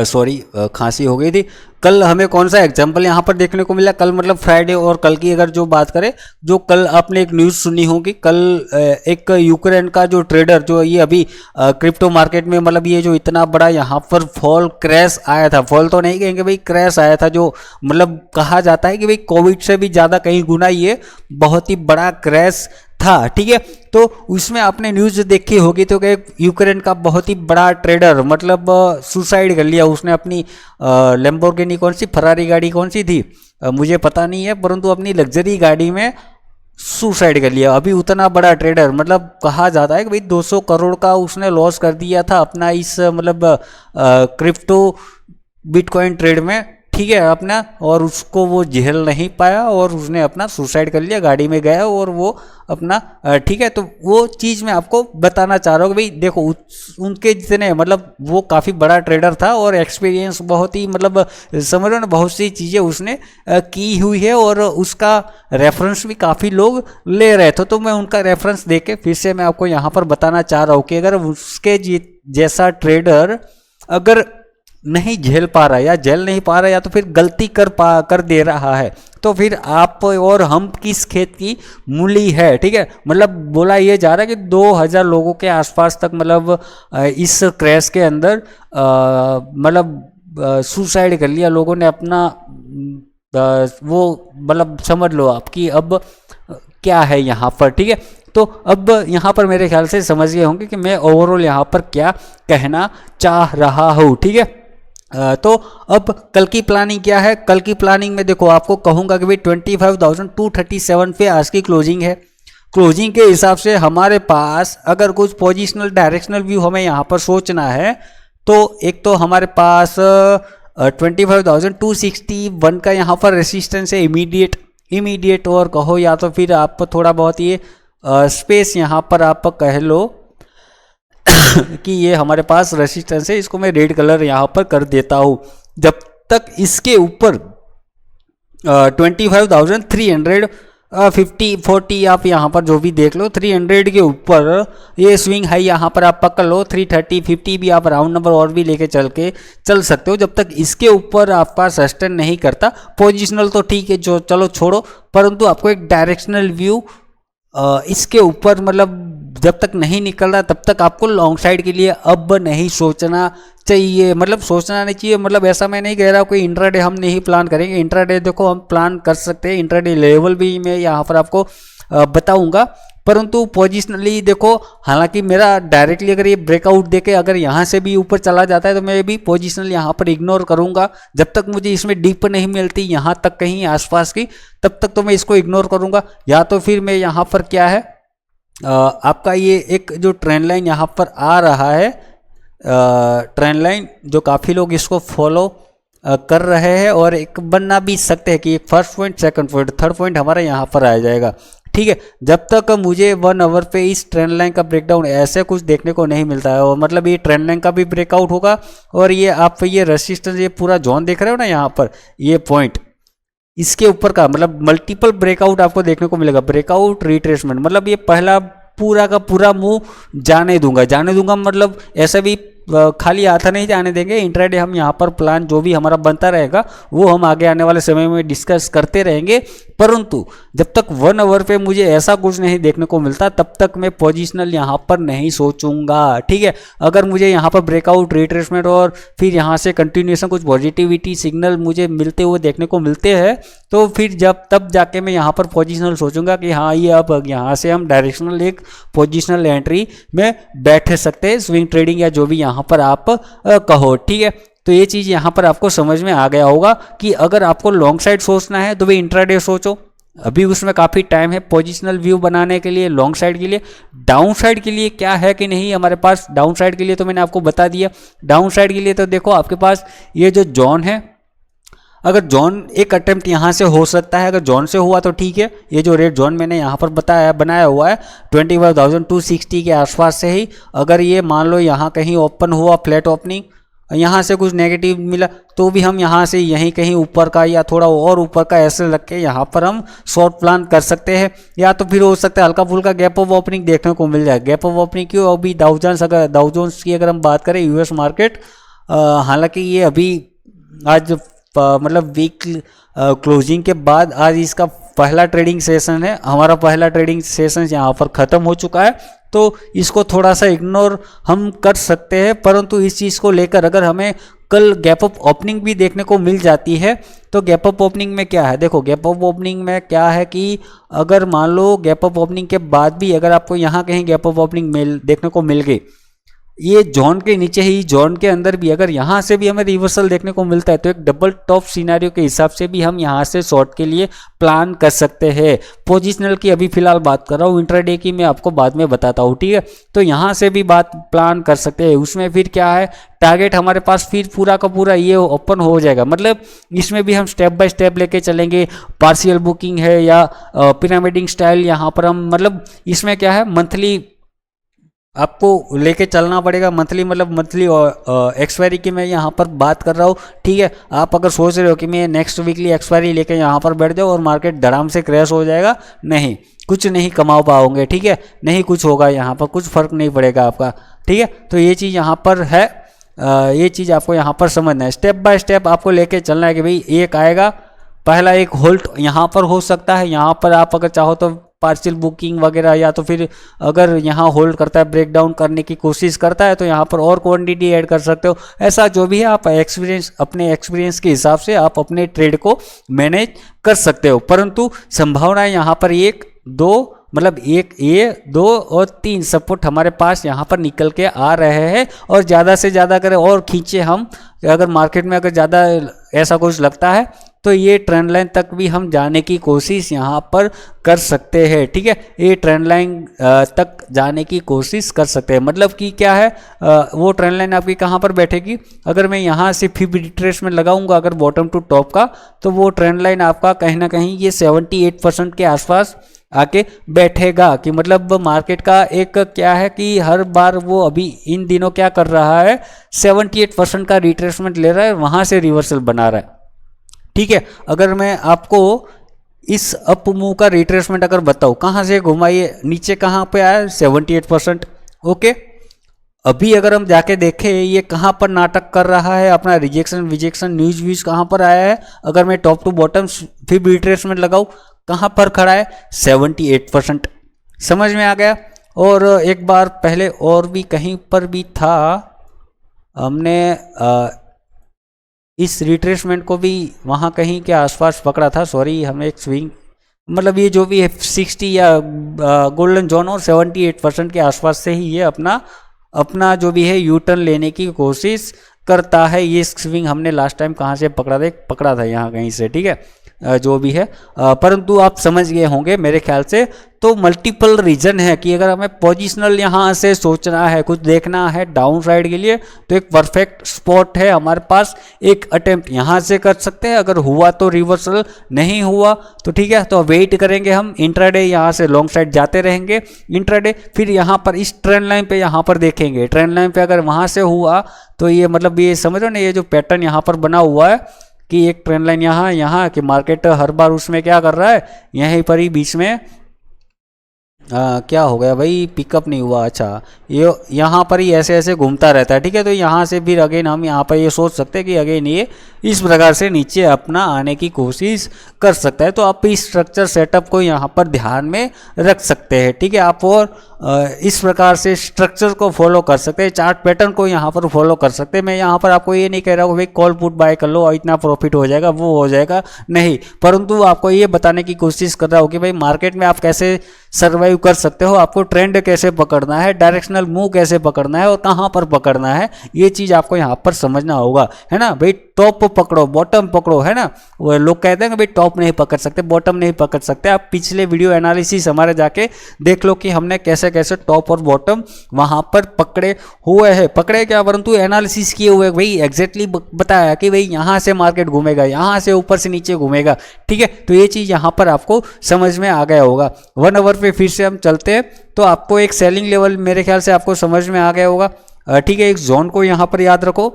सॉरी, खांसी हो गई थी। कल हमें कौन सा एग्जाम्पल यहाँ पर देखने को मिला? कल मतलब फ्राइडे, और कल की अगर जो बात करें, जो कल आपने एक न्यूज़ सुनी होगी, कल एक यूक्रेन का जो ट्रेडर, जो ये अभी क्रिप्टो मार्केट में मतलब ये जो इतना बड़ा यहाँ पर फॉल क्रैश आया था, फॉल तो नहीं कहेंगे भाई, क्रैश आया था, जो मतलब कहा जाता है कि भाई कोविड से भी ज़्यादा कहीं गुना ये बहुत ही बड़ा क्रैश था, ठीक है। तो उसमें आपने न्यूज़ देखी होगी तो कि यूक्रेन का बहुत ही बड़ा ट्रेडर मतलब सुसाइड कर लिया उसने। अपनी लैम्बोर्गिनी, कौन सी फरारी गाड़ी कौन सी थी मुझे पता नहीं है, परंतु अपनी लग्जरी गाड़ी में सुसाइड कर लिया। अभी उतना बड़ा ट्रेडर, मतलब कहा जाता है कि भाई 200 करोड़ का उसने लॉस कर दिया था अपना इस मतलब क्रिप्टो बिटकॉइन ट्रेड में, ठीक है अपना। और उसको वो झेल नहीं पाया और उसने अपना सुसाइड कर लिया, गाड़ी में गया और वो अपना ठीक है। तो वो चीज़ मैं आपको बताना चाह रहा हूँ कि भाई देखो उनके जितने मतलब वो काफ़ी बड़ा ट्रेडर था और एक्सपीरियंस बहुत ही मतलब समझ लो ना, बहुत सी चीज़ें उसने की हुई है और उसका रेफरेंस भी काफ़ी लोग ले रहे थे। तो मैं उनका रेफरेंस दे के फिर से मैं आपको यहाँ पर बताना चाह रहा हूँ कि अगर उसके जैसा ट्रेडर अगर नहीं झेल पा रहा या झेल नहीं पा रहा या तो फिर गलती कर दे रहा है, तो फिर आप और हम किस खेत की मूली है, ठीक है। मतलब बोला ये जा रहा है कि 2000 लोगों के आसपास तक मतलब इस क्रैश के अंदर मतलब सुसाइड कर लिया लोगों ने अपना। वो मतलब समझ लो आपकी अब क्या है यहाँ पर, ठीक है। तो अब यहाँ पर मेरे ख्याल से समझ गए होंगे कि मैं ओवरऑल यहाँ पर क्या कहना चाह रहा हूँ, ठीक है। तो अब कल की प्लानिंग क्या है? कल की प्लानिंग में देखो आपको कहूँगा कि भाई 25,237 पे आज की क्लोजिंग है। क्लोजिंग के हिसाब से हमारे पास अगर कुछ पोजिशनल डायरेक्शनल व्यू हमें यहाँ पर सोचना है तो एक तो हमारे पास 25,261 का यहाँ पर रेसिस्टेंस है इमीडिएट, और कहो या तो फिर आप थोड़ा बहुत ये स्पेस यहाँ पर आप कह लो कि ये हमारे पास रेसिस्टेंस है। इसको मैं रेड कलर यहाँ पर कर देता हूँ। जब तक इसके ऊपर 25,350 आप यहाँ पर जो भी देख लो, 300 के ऊपर ये स्विंग हाई यहाँ पर आप पकड़ लो। 330 50 भी आप राउंड नंबर और भी लेके चल सकते हो। जब तक इसके ऊपर आपका सस्टेन नहीं करता, पोजिशनल तो ठीक है जो चलो छोड़ो, परंतु आपको एक डायरेक्शनल व्यू इसके ऊपर मतलब जब तक नहीं निकल रहा तब तक आपको लॉन्ग साइड के लिए अब नहीं सोचना चाहिए। मतलब सोचना नहीं चाहिए, मतलब ऐसा मैं नहीं कह रहा कोई इंट्राडे हम नहीं प्लान करेंगे। इंट्राडे देखो हम प्लान कर सकते हैं, इंट्राडे लेवल भी मैं यहाँ पर आपको बताऊंगा, परंतु पोजिशनली देखो, हालांकि मेरा डायरेक्टली अगर ये ब्रेकआउट देके अगर यहाँ से भी ऊपर चला जाता है तो मैं भी पोजिशनल यहाँ पर इग्नोर करूंगा। जब तक मुझे इसमें डीप नहीं मिलती यहाँ तक कहीं आसपास की, तब तक तो मैं इसको इग्नोर करूंगा। या तो फिर मैं यहाँ पर क्या है आपका ये एक जो ट्रेंड लाइन यहाँ पर आ रहा है, ट्रेंड लाइन जो काफ़ी लोग इसको फॉलो कर रहे हैं और एक बनना भी सकते हैं कि एक first point, second point, third point हमारा यहाँ पर आ जाएगा, ठीक है। जब तक मुझे 1 आवर पे इस ट्रेंड लाइन का ब्रेकडाउन ऐसे कुछ देखने को नहीं मिलता है, और मतलब ये ट्रेंड लाइन का भी ब्रेकआउट होगा और ये आप ये रेसिस्टेंस ये पूरा जोन देख रहे हो ना यहाँ पर, ये पॉइंट इसके ऊपर का मतलब मल्टीपल ब्रेकआउट आपको देखने को मिलेगा। ब्रेकआउट रिट्रेसमेंट मतलब ये पहला पूरा का पूरा मूव जाने दूंगा मतलब ऐसा भी खाली हाथ नहीं जाने देंगे। इंट्राडे हम यहाँ पर प्लान जो भी हमारा बनता रहेगा वो हम आगे आने वाले समय में डिस्कस करते रहेंगे, परंतु जब तक 1 आवर पे मुझे ऐसा कुछ नहीं देखने को मिलता तब तक मैं पोजिशनल यहाँ पर नहीं सोचूंगा, ठीक है। अगर मुझे यहाँ पर ब्रेकआउट रिट्रेसमेंट और फिर यहाँ से कंटिन्यूएशन कुछ पॉजिटिविटी सिग्नल मुझे मिलते हुए देखने को मिलते हैं तो फिर तब जाके मैं यहाँ पर पोजिशनल सोचूंगा कि हाँ ये अब यहाँ से हम डायरेक्शनल एक पोजिशनल एंट्री में बैठ सकते हैं, स्विंग ट्रेडिंग या जो भी यहाँ पर आप कहो, ठीक है। तो ये चीज़ यहाँ पर आपको समझ में आ गया होगा कि अगर आपको लॉन्ग साइड सोचना है तो भाई इंट्राडे सोचो, अभी उसमें काफ़ी टाइम है पोजिशनल व्यू बनाने के लिए। लॉन्ग साइड के लिए, डाउन साइड के लिए क्या है कि नहीं हमारे पास, डाउन साइड के लिए तो मैंने आपको बता दिया। डाउन साइड के लिए तो देखो आपके पास ये जो जोन है अगर जोन एक अटेम्प्ट यहाँ से हो सकता है, अगर जोन से हुआ तो ठीक है। ये जो रेड जोन मैंने यहाँ पर बनाया हुआ है 21,260 के आसपास से ही, अगर ये मान लो यहाँ कहीं ओपन हुआ फ्लैट ओपनिंग, यहाँ से कुछ नेगेटिव मिला तो भी हम यहाँ से यहीं कहीं ऊपर का या थोड़ा और ऊपर का ऐसे रख के यहाँ पर हम शॉर्ट प्लान कर सकते हैं। या तो फिर हो सकता है हल्का फुल्का गैप ऑफ ओपनिंग देखने को मिल जाए। गैप ऑफ ओपनिंग क्यों, अभी डाउ जोन्स की अगर हम बात करें यूएस मार्केट, हालांकि ये अभी आज मतलब वीक क्लोजिंग के बाद आज इसका पहला ट्रेडिंग सेशन है। हमारा पहला ट्रेडिंग सेशन यहाँ पर ख़त्म हो चुका है, तो इसको थोड़ा सा इग्नोर हम कर सकते हैं। परंतु इस चीज़ को लेकर अगर हमें कल गैप अप ओपनिंग भी देखने को मिल जाती है तो गैप अप ओपनिंग में क्या है, देखो गैप अप ओपनिंग में क्या है कि अगर मान लो गैप अप ओपनिंग के बाद भी अगर आपको यहाँ कहीं गैप अप ओपनिंग देखने को मिल गई, ये जोन के नीचे ही जोन के अंदर भी अगर यहाँ से भी हमें रिवर्सल देखने को मिलता है तो एक डबल टॉप सिनेरियो के हिसाब से भी हम यहाँ से शॉर्ट के लिए प्लान कर सकते हैं। पोजिशनल की अभी फिलहाल बात कर रहा हूँ, इंट्राडे की मैं आपको बाद में बताता हूँ, ठीक है। तो यहाँ से भी बात प्लान कर सकते हैं। उसमें फिर क्या है, टारगेट हमारे पास फिर पूरा का पूरा ये ओपन हो जाएगा, मतलब इसमें भी हम स्टेप बाय स्टेप लेके चलेंगे। पार्शियल बुकिंग है या पिरामिडिंग स्टाइल, यहाँ पर हम मतलब इसमें क्या है मंथली आपको लेके चलना पड़ेगा। मंथली मतलब मंथली एक्सपायरी की मैं यहाँ पर बात कर रहा हूँ, ठीक है। आप अगर सोच रहे हो कि मैं नेक्स्ट वीकली एक्सपायरी लेके यहाँ पर बैठ जाऊँ और मार्केट धड़ाम से क्रैश हो जाएगा, नहीं, कुछ नहीं कमा पाओगे, ठीक है। नहीं कुछ होगा यहाँ पर, कुछ फर्क नहीं पड़ेगा आपका, ठीक है। तो ये चीज़ यहाँ पर है, ये चीज़ आपको यहाँ पर समझना है। स्टेप बाय स्टेप आपको लेके चलना है कि भाई एक आएगा, पहला एक होल्ड यहाँ पर हो सकता है, यहाँ पर आप अगर चाहो तो पार्शियल बुकिंग वगैरह, या तो फिर अगर यहाँ होल्ड करता है ब्रेक डाउन करने की कोशिश करता है तो यहाँ पर और क्वांटिटी ऐड कर सकते हो। ऐसा जो भी है आप अपने एक्सपीरियंस के हिसाब से आप अपने ट्रेड को मैनेज कर सकते हो। परंतु संभावनाएं यहाँ पर एक दो मतलब एक ए 2 और 3 सपोर्ट हमारे पास यहाँ पर निकल के आ रहे हैं। और ज़्यादा से ज़्यादा करें और खींचे हम, अगर मार्केट में अगर ज़्यादा ऐसा कुछ लगता है तो ये ट्रेंड लाइन तक भी हम जाने की कोशिश यहाँ पर कर सकते हैं, ठीक है। ये ट्रेंड लाइन तक जाने की कोशिश कर सकते हैं, मतलब कि क्या है, वो ट्रेंड लाइन आपकी कहाँ पर बैठेगी, अगर मैं यहाँ से फिर रिट्रेसमेंट लगाऊंगा अगर बॉटम टू टॉप का, तो वो ट्रेंड लाइन आपका कहीं ना कहीं ये 78% के आसपास आके बैठेगा। कि मतलब मार्केट का एक क्या है कि हर बार वो अभी इन दिनों क्या कर रहा है, 78% का रिट्रेसमेंट ले रहा है, वहाँ से रिवर्सल बना रहा है, ठीक है। अगर मैं आपको इस अप मूव का रिट्रेसमेंट अगर बताऊं, कहाँ से घुमाइए, नीचे कहाँ पे आया 78%, ओके। अभी अगर हम जाके देखें ये कहाँ पर नाटक कर रहा है, अपना रिजेक्शन न्यूज व्यूज कहाँ पर आया है, अगर मैं टॉप टू बॉटम फिर रिट्रेसमेंट लगाऊं कहाँ पर खड़ा है 78%, समझ में आ गया। और एक बार पहले और भी कहीं पर भी था, हमने इस रिट्रेसमेंट को भी वहाँ कहीं के आसपास पकड़ा था, सॉरी हमें एक स्विंग मतलब ये जो भी है 60 या गोल्डन जोन और 78% के आसपास से ही ये अपना जो भी है यू टर्न लेने की कोशिश करता है। ये स्विंग हमने लास्ट टाइम कहाँ से पकड़ा था यहाँ कहीं से, ठीक है, जो भी है। परंतु आप समझ गए होंगे मेरे ख्याल से। तो मल्टीपल रीजन है कि अगर हमें पोजिशनल यहाँ से सोचना है, कुछ देखना है डाउन साइड के लिए, तो एक परफेक्ट स्पॉट है हमारे पास, एक अटेम्प्ट यहाँ से कर सकते हैं। अगर हुआ तो रिवर्सल, नहीं हुआ तो ठीक है, तो वेट करेंगे हम। इंट्राडे यहाँ से लॉन्ग साइड जाते रहेंगे, इंट्राडे फिर यहाँ पर इस ट्रेंड लाइन पे यहाँ पर देखेंगे। ट्रेंड लाइन पे अगर वहाँ से हुआ तो ये मतलब ये समझ रहे हो ना, ये जो पैटर्न यहाँ पर बना हुआ है कि एक ट्रेंड लाइन यहाँ कि मार्केट हर बार उसमें क्या कर रहा है, यहीं पर ही बीच में क्या हो गया भाई, पिकअप नहीं हुआ, अच्छा ये यहाँ पर ही ऐसे ऐसे घूमता रहता है, ठीक है। तो यहाँ से फिर अगेन हम यहाँ पर ये सोच सकते हैं कि अगेन ये इस प्रकार से नीचे अपना आने की कोशिश कर सकता है। तो आप इस स्ट्रक्चर सेटअप को यहाँ पर ध्यान में रख सकते हैं, ठीक है। आप और इस प्रकार से स्ट्रक्चर को फॉलो कर सकते हैं, चार्ट पैटर्न को यहाँ पर फॉलो कर सकते हैं। मैं यहाँ पर आपको ये नहीं कह रहा हूँ भाई कॉल पुट बाय कर लो और इतना प्रॉफिट हो जाएगा, वो हो जाएगा, नहीं। परंतु आपको ये बताने की कोशिश कर रहा हूँ कि भाई मार्केट में आप कैसे सर्वाइव ऑब्जर्व कर सकते हो, आपको ट्रेंड कैसे पकड़ना है, डायरेक्शनल मूव कैसे पकड़ना है और कहाँ पर पकड़ना है, ये चीज़ आपको यहाँ पर समझना होगा, है ना भाई। टॉप पकड़ो, बॉटम पकड़ो, है ना। वो लोग कहते हैं कि भाई टॉप नहीं पकड़ सकते, बॉटम नहीं पकड़ सकते। आप पिछले वीडियो एनालिसिस हमारे जाके देख लो कि हमने कैसे कैसे टॉप और बॉटम वहाँ पर पकड़े हुए हैं, पकड़े क्या परंतु एनालिसिस किए हुए भाई, एग्जैक्टली बताया कि भाई यहाँ से मार्केट घूमेगा, यहाँ से ऊपर से नीचे घूमेगा, ठीक है। तो ये चीज़ यहाँ पर आपको समझ में आ गया होगा। 1 आवर पे फिर से हम चलते हैं, तो आपको एक सेलिंग लेवल मेरे ख्याल से आपको समझ में आ गया होगा, ठीक है। एक जोन को यहाँ पर याद रखो,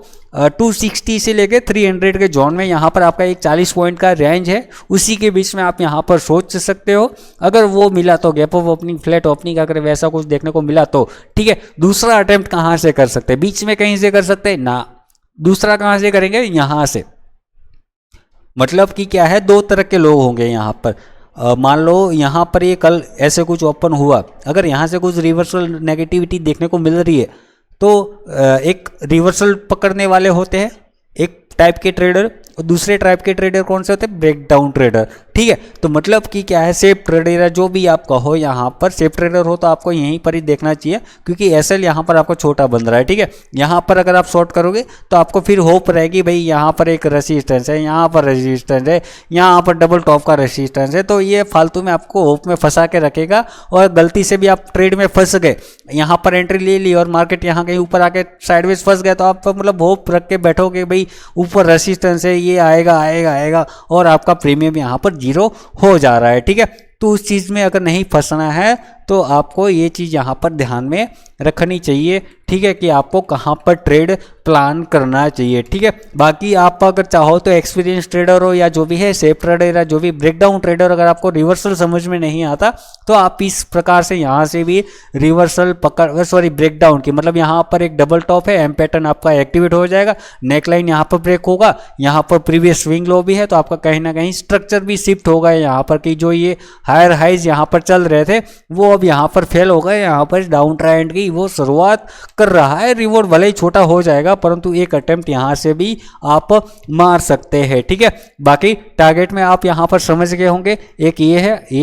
260 से लेके 300 के जोन में यहाँ पर आपका एक 40 पॉइंट का रेंज है, उसी के बीच में आप यहाँ पर सोच सकते हो। अगर वो मिला तो gap of opening, flat opening अगर वैसा कुछ देखने को मिला तो ठीक है। दूसरा अटेम्प्ट कहाँ से कर सकते हैं, बीच में कहीं से कर सकते हैं ना, दूसरा कहाँ से करेंगे, यहाँ से। मतलब कि क्या है, दो तरह के लोग होंगे यहाँ पर। मान लो यहाँ पर ये कल ऐसे कुछ ओपन हुआ, अगर यहाँ से कुछ रिवर्सल नेगेटिविटी देखने को मिल रही है तो एक रिवर्सल पकड़ने वाले होते हैं एक टाइप के ट्रेडर, और दूसरे टाइप के ट्रेडर कौन से होते हैं, ब्रेक डाउन ट्रेडर, ठीक है। तो मतलब कि क्या है, सेफ ट्रेडर जो भी आप कहो, यहाँ पर सेफ ट्रेडर हो तो आपको यहीं पर ही देखना चाहिए, क्योंकि एसएल यहाँ पर आपको छोटा बन रहा है, ठीक है। यहाँ पर अगर आप शॉर्ट करोगे तो आपको फिर होप रहेगी भाई यहाँ पर एक रेजिस्टेंस है, यहाँ पर रेजिस्टेंस है, यहाँ पर डबल टॉप का रेजिस्टेंस है, तो ये फालतू में आपको होप में फंसा के रखेगा। और गलती से भी आप ट्रेड में फंस गए, यहाँ पर एंट्री ले ली और मार्केट यहाँ कहीं ऊपर आके साइडवेज फंस गया, तो आप मतलब होप रख के बैठोगे भाई ऊपर रेजिस्टेंस है, ये आएगा आएगा आएगा, और आपका प्रीमियम यहाँ पर 0 हो जा रहा है, ठीक है। तो उस चीज़ में अगर नहीं फंसना है तो आपको ये चीज़ यहाँ पर ध्यान में रखनी चाहिए, ठीक है, कि आपको कहाँ पर ट्रेड प्लान करना चाहिए, ठीक है। बाकी आप अगर चाहो तो एक्सपीरियंस ट्रेडर हो या जो भी है, सेफ ट्रेडर या जो भी ब्रेकडाउन ट्रेडर, अगर आपको रिवर्सल समझ में नहीं आता तो आप इस प्रकार से यहाँ से भी रिवर्सल पकड़, सॉरी ब्रेकडाउन की, मतलब यहाँ पर एक डबल टॉप है, एम पैटर्न आपका एक्टिवेट हो जाएगा, नेकलाइन यहाँ पर ब्रेक होगा, यहाँ पर प्रीवियस स्विंग लो भी है, तो आपका कहीं ना कहीं स्ट्रक्चर भी शिफ्ट होगा यहाँ पर, कि जो ये हायर हाइज यहाँ पर चल रहे थे वो अब यहाँ पर फेल हो गए, यहाँ पर डाउन ट्रेंड की वो शुरुआत कर रहा है। रिवॉर्ड भले ही छोटा हो जाएगा परंतु एक अटेम्प्ट यहाँ से भी आप मार सकते हैं, ठीक है। बाकी टारगेट में आप यहाँ पर समझ गए होंगे, एक ये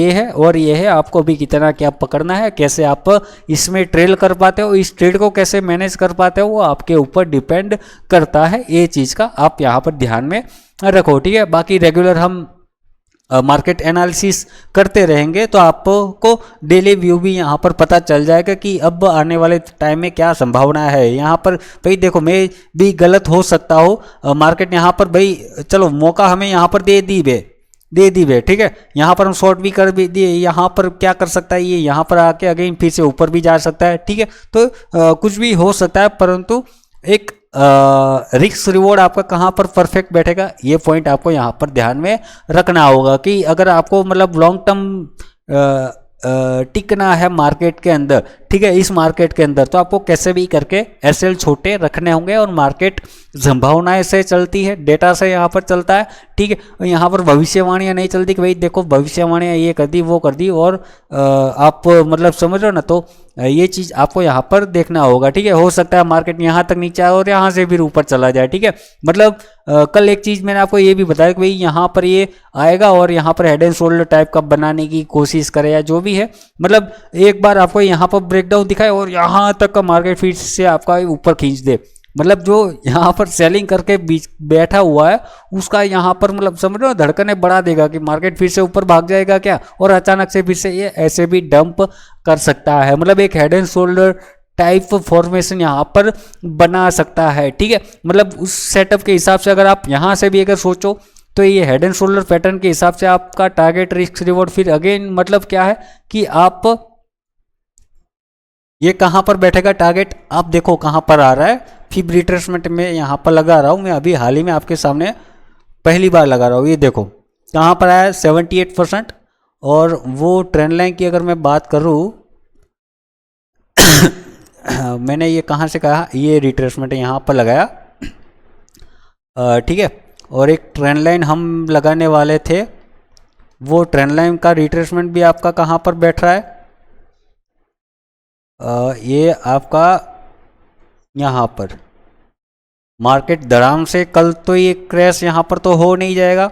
है और ये है, आपको भी कितना क्या पकड़ना है, कैसे आप इसमें ट्रेल कर पाते हो, इस ट्रेड को कैसे मैनेज कर पाते हो, वो आपके ऊपर डिपेंड करता है। ये चीज़ का आप यहाँ पर ध्यान में रखो, ठीक है। बाकी रेगुलर हम मार्केट एनालिसिस करते रहेंगे तो आपको डेली व्यू भी यहाँ पर पता चल जाएगा कि अब आने वाले टाइम में क्या संभावना है। यहाँ पर भाई देखो, मैं भी गलत हो सकता हूँ, मार्केट यहाँ पर भाई चलो मौका हमें यहाँ पर दे दी वे, ठीक है। यहाँ पर हम शॉर्ट भी कर भी दिए, यहाँ पर क्या कर सकता है, ये यहाँ पर आके अगेन फिर से ऊपर भी जा सकता है, ठीक है। तो कुछ भी हो सकता है, परंतु एक रिस्क रिवॉर्ड आपका कहाँ पर परफेक्ट बैठेगा, ये पॉइंट आपको यहाँ पर ध्यान में रखना होगा। कि अगर आपको मतलब लॉन्ग टर्म टिकना है मार्केट के अंदर, ठीक है, इस मार्केट के अंदर, तो आपको कैसे भी करके एसएल छोटे रखने होंगे। और मार्केट संभावनाएं से चलती है, डेटा से यहाँ पर चलता है, ठीक है। यहाँ पर भविष्यवाणियाँ नहीं चलती कि भाई देखो भविष्यवाणियाँ ये कर दी वो कर दी, और आप मतलब समझ रहे हो ना। तो ये चीज़ आपको यहाँ पर देखना होगा, ठीक है। हो सकता है मार्केट यहाँ तक नीचे आए और यहाँ से फिर ऊपर चला जाए, ठीक है। मतलब कल एक चीज़ मैंने आपको ये भी बताया कि भाई यहाँ पर ये आएगा और यहाँ पर हेड एंड शोल्डर टाइप का बनाने की कोशिश करे या जो भी है, मतलब एक बार आपको यहाँ पर ब्रेकडाउन दिखाए और यहाँ तक का मार्केट फिर से आपका ऊपर खींच दे, मतलब जो यहाँ पर सेलिंग करके बीच बैठा हुआ है उसका यहाँ पर मतलब समझ लो धड़कनें बढ़ा देगा कि मार्केट फिर से ऊपर भाग जाएगा क्या, और अचानक से फिर से ये ऐसे भी डंप कर सकता है। मतलब एक head and shoulder type formation यहाँ पर बना सकता है, ठीक है। मतलब उस सेटअप के हिसाब से अगर आप यहाँ से भी अगर सोचो तो ये हेड एंड शोल्डर पैटर्न के हिसाब से आपका टारगेट रिस्क रिवॉर्ड फिर अगेन मतलब क्या है कि आप ये कहाँ पर बैठेगा टारगेट, आप देखो कहाँ पर आ रहा है। फिर रिट्रेसमेंट में यहाँ पर लगा रहा हूँ मैं, अभी हाल ही में आपके सामने पहली बार लगा रहा हूँ। ये देखो कहाँ पर आया 78%, और वो ट्रेंड लाइन की अगर मैं बात करूँ मैंने ये कहाँ से कहा, ये रिट्रेसमेंट यहाँ पर लगाया, ठीक है। और एक ट्रेंड लाइन हम लगाने वाले थे, वो ट्रेंड लाइन का रिट्रेसमेंट भी आपका कहाँ पर बैठ रहा है, ये आपका यहाँ पर मार्केट धड़ाम से कल तो ये क्रैश यहाँ पर तो हो नहीं जाएगा,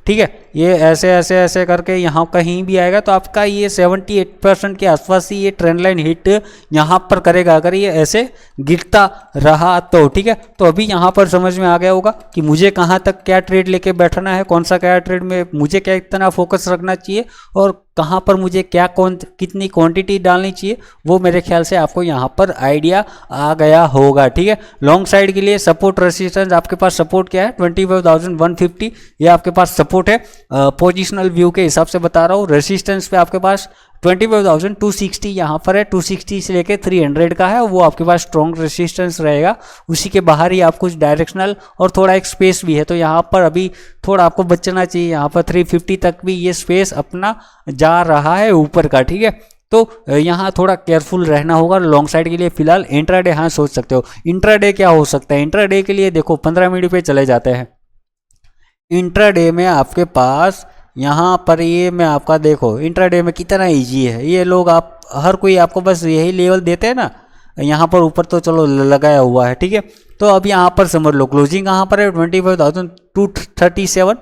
ठीक है। ये ऐसे ऐसे ऐसे करके यहाँ कहीं भी आएगा तो आपका ये 78% के आसपास ही ये ट्रेंड लाइन हिट यहाँ पर करेगा अगर ये ऐसे गिरता रहा तो। ठीक है, तो अभी यहाँ पर समझ में आ गया होगा कि मुझे कहाँ तक क्या ट्रेड लेके बैठना है, कौन सा क्या ट्रेड में मुझे क्या इतना फोकस रखना चाहिए और कहाँ पर मुझे क्या कितनी क्वांटिटी डालनी चाहिए, वो मेरे ख्याल से आपको यहाँ पर आइडिया आ गया होगा। ठीक है, लॉन्ग साइड के लिए सपोर्ट रेजिस्टेंस आपके पास सपोर्ट क्या है 25,150, ये आपके पास सपोर्ट है। पोजिशनल व्यू के हिसाब से बता रहा हूँ। रेजिस्टेंस पे आपके पास 25,260 यहाँ पर है, 260 से लेके 300 का है, वो आपके पास स्ट्रॉन्ग रेजिस्टेंस रहेगा। उसी के बाहर ही आप कुछ डायरेक्शनल और थोड़ा एक स्पेस भी है, तो यहाँ पर अभी थोड़ा आपको बचना चाहिए। यहाँ पर 350 तक भी ये स्पेस अपना जा रहा है ऊपर का। ठीक है, तो यहाँ थोड़ा केयरफुल रहना होगा लॉन्ग साइड के लिए। फिलहाल इंट्राडे हाँ सोच सकते हो। इंट्राडे क्या हो सकता है, इंट्राडे के लिए देखो 15 मिनट पे चले जाते हैं। इंट्राडे में आपके पास यहाँ पर ये मैं आपका देखो इंट्राडे में कितना इजी है। ये लोग आप हर कोई आपको बस यही लेवल देते हैं ना, यहाँ पर ऊपर तो चलो लगाया हुआ है। ठीक है, तो अब यहाँ पर समझ लो क्लोजिंग कहाँ पर है 25,237,